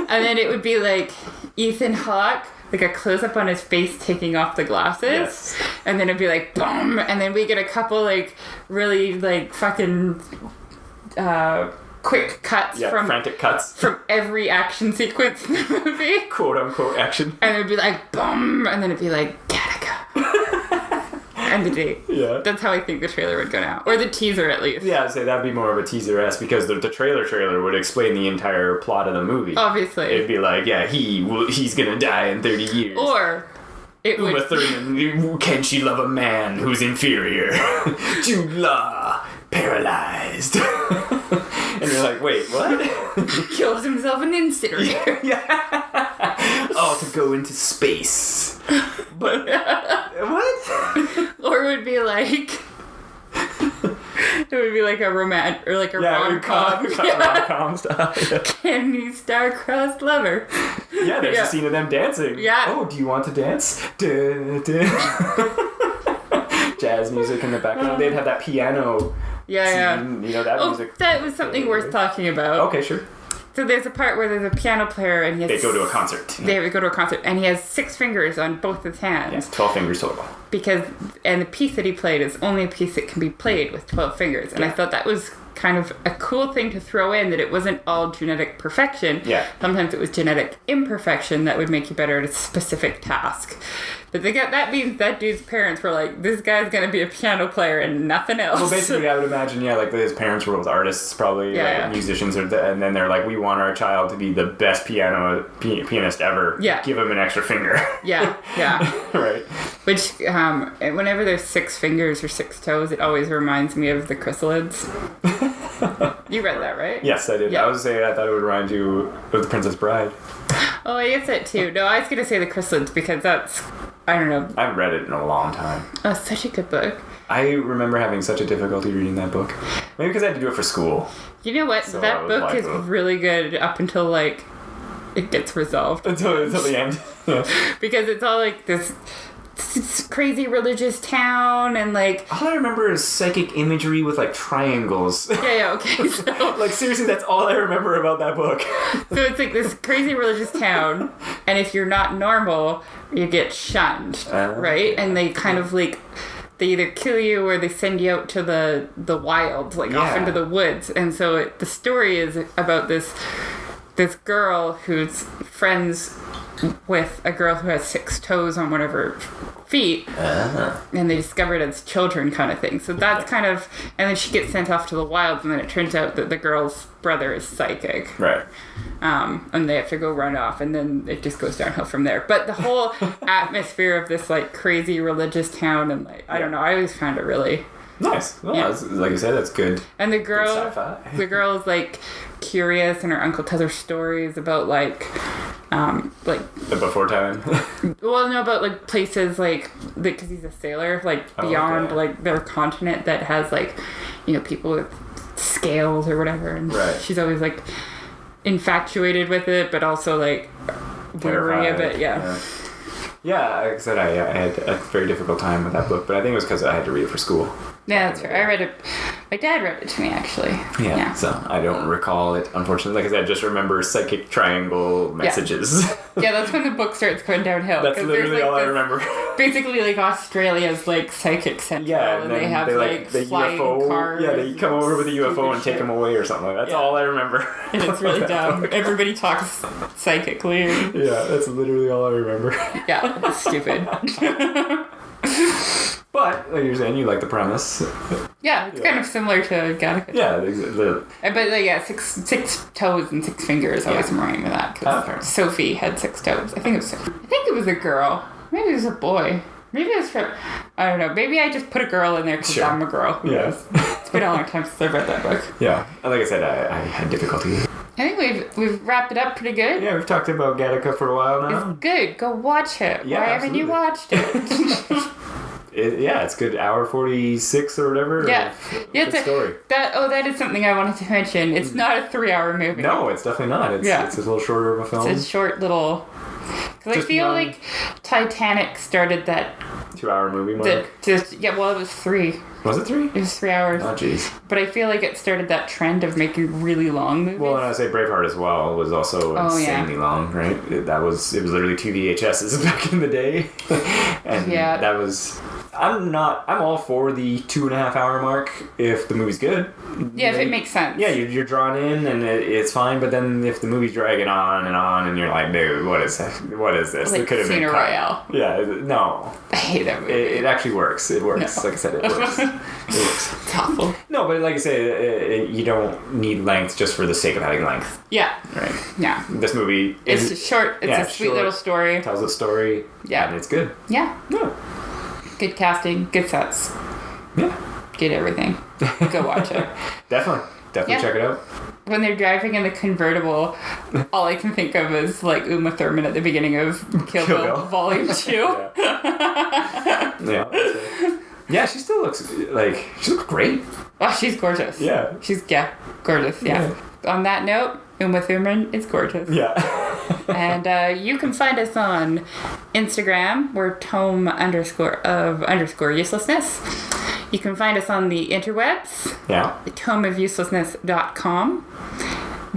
And then it would be like Ethan Hawke, like a close-up on his face taking off the glasses. Yes. And then it'd be like, boom. And then we get a couple, like, really, like, fucking... quick cuts frantic cuts from every action sequence in the movie, quote unquote action, and it'd be like boom, and then it'd be like Gattaca, and the date. Yeah, that's how I think the trailer would go now, or the teaser at least. Yeah, I'd say that'd be more of a teaser-esque because the trailer would explain the entire plot of the movie. Obviously, it'd be like, yeah, he's gonna die in 30 years, or. Uma Thurman, can she love a man who's inferior? Jude Law, paralyzed. And you're like, wait, what? Kills himself in the incinerator. Yeah. All to go into space. But, what? Or it would be like... It would be like a romance or like a rom-com. Rom-com stuff. Yeah. Can you star-crossed lover? Yeah, there's a scene of them dancing. Yeah. Oh, do you want to dance? Jazz music in the background. They'd have that piano scene, that music. That was something worth talking about. Okay, sure. So there's a part where there's a piano player and they go to a concert. They go to a concert and he has 6 fingers on both his hands. Yes, 12 fingers total. And the piece that he played is only a piece that can be played with 12 fingers. And I thought that was kind of a cool thing to throw in, that it wasn't all genetic perfection. Yeah. Sometimes it was genetic imperfection that would make you better at a specific task. But that means that dude's parents were like, this guy's going to be a piano player and nothing else. Well, basically, I would imagine, like his parents were both artists, probably, musicians, and then they're like, we want our child to be the best pianist ever. Yeah. Give him an extra finger. Yeah. Right. Which, whenever there's 6 fingers or 6 toes, it always reminds me of the chrysalids. You read that, right? Yes, I did. Yeah. I was saying I thought it would remind you of The Princess Bride. Oh, I guess that too. No, I was going to say the chrysalids because that's, I don't know. I haven't read it in a long time. Oh, it's such a good book. I remember having such a difficulty reading that book. Maybe because I had to do it for school. You know what? So that book is really good up until, like, it gets resolved. Until the end. Yeah. Because it's all, like, this crazy religious town and, like... All I remember is psychic imagery with, like, triangles. Yeah, okay, so... Like, seriously, that's all I remember about that book. So it's, like, this crazy religious town, and if you're not normal, you get shunned, right? And they kind of, like... They either kill you or they send you out to the wild, like off into the woods. And so the story is about this girl who's friends with a girl who has 6 toes on one of her feet. And they discovered as children kind of thing. So that's kind of... And then she gets sent off to the wilds, and then it turns out that the girl's brother is psychic. Right. And they have to go run off, and then it just goes downhill from there. But the whole atmosphere of this, like, crazy religious town, and, like, I don't know, I always found it really... Nice. Well, like you said, that's good. And the girl is, like, curious, and her uncle tells her stories about, like... the before time. Well, no, about, like, places, like, because he's a sailor, like, beyond, like, their continent that has, like, you know, people with scales or whatever, and she's always, like, infatuated with it, but also, like, wary of it. Yeah, like I said, I had a very difficult time with that book, but I think it was because I had to read it for school. Yeah, that's fair. I read it. My dad read it to me, actually. Yeah. So I don't recall it, unfortunately. Like I said, I just remember psychic triangle messages. Yeah, that's when the book starts going downhill. That's literally all I remember. Basically, like, Australia's, like, psychic central, and they have, like the flying UFO, cars. Yeah, they come over with a UFO and take them away or something. That's all I remember. And it's really dumb. Everybody talks psychically. Yeah, that's literally all I remember. Yeah, it's stupid. But, like you're saying, you like the premise. Yeah, it's kind of similar to Gattaca. Yeah, but six toes and 6 fingers always remind me of that. Because Sophie had 6 toes. I think it was a girl. Maybe it was a boy. Maybe it was from... I don't know. Maybe I just put a girl in there because I'm a girl. Yeah. It's been a long time since I read that book. Yeah. Like I said, I had difficulty. I think we've wrapped it up pretty good. Yeah, we've talked about Gattaca for a while now. It's good. Go watch it. Yeah, Why haven't you watched it? It's good. Hour 46 or whatever. Yeah. Good story. That is something I wanted to mention. It's not a 3-hour movie. No, it's definitely not. It's a little shorter of a film. It's a short little... Because I feel like Titanic started that... 2-hour movie mark? It was 3. Was it 3? It was 3 hours. Oh, jeez. But I feel like it started that trend of making really long movies. Well, and I say Braveheart as well was also insanely long, right? It was literally 2 VHSs back in the day. And that was... I'm all for the 2.5-hour mark if the movie's good. Yeah, if it makes sense. Yeah, you're drawn in and it's fine, but then if the movie's dragging on and you're like, dude, what is this? Like it could have been Royale. Yeah, no. I hate that movie. It actually works. It works. No. Like I said, it works. It works. It's awful. No, but like I say, you don't need length just for the sake of having length. Yeah. Right. Yeah. This movie is... It's short. It's a sweet little story. Tells a story. Yeah. And it's good. Yeah. Yeah. Good casting. Good sets. Yeah. Good everything. Go watch it. Definitely check it out. When they're driving in the convertible, all I can think of is, like, Uma Thurman at the beginning of Kill Bill Volume 2. Yeah. Yeah, she still looks great. Oh, she's gorgeous. Yeah. She's gorgeous, yeah. On that note, Uma Thurman is gorgeous. Yeah. And you can find us on Instagram. We're Tome _of _uselessness. You can find us on the interwebs. Yeah. tomeofuselessness.com.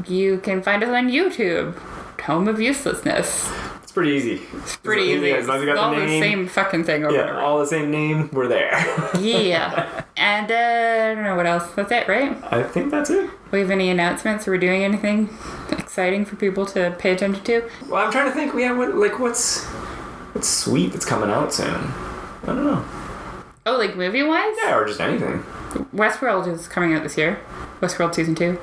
You can find us on YouTube. Tome of Uselessness. It's pretty easy. It's pretty easy. As long as you got all the name. The same fucking thing over and over. All the same name. We're there. Yeah. And I don't know what else. That's it, right? I think that's it. We have any announcements? Are we doing anything exciting for people to pay attention to? Well, I'm trying to think. What's sweet that's coming out soon? I don't know. Oh, like movie-wise? Yeah, or just anything. Westworld is coming out this year. Westworld Season 2.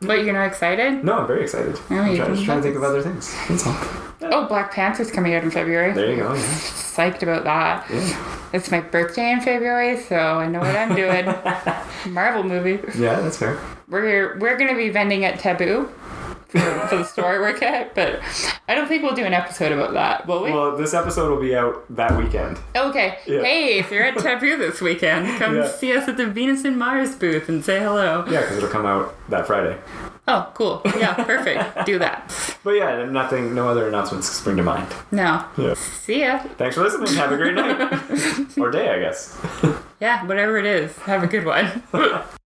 But you're not excited? No, I'm very excited. I'm just trying to think of other things. That's all. Yeah. Oh, Black Panther's coming out in February. There you go, yeah. Psyched about that. Yeah. It's my birthday in February, so I know what I'm doing. Marvel movie. Yeah, that's fair. We're going to be vending at Taboo for the store I work at, but I don't think we'll do an episode about that, will we? Well, this episode will be out that weekend. Okay. Yeah. Hey, if you're at Taboo this weekend, come see us at the Venus and Mars booth and say hello. Yeah, because it'll come out that Friday. Oh, cool. Yeah, perfect. Do that. But yeah, no other announcements spring to mind. No. Yeah. See ya. Thanks for listening. Have a great night. Or day, I guess. Yeah, whatever it is. Have a good one.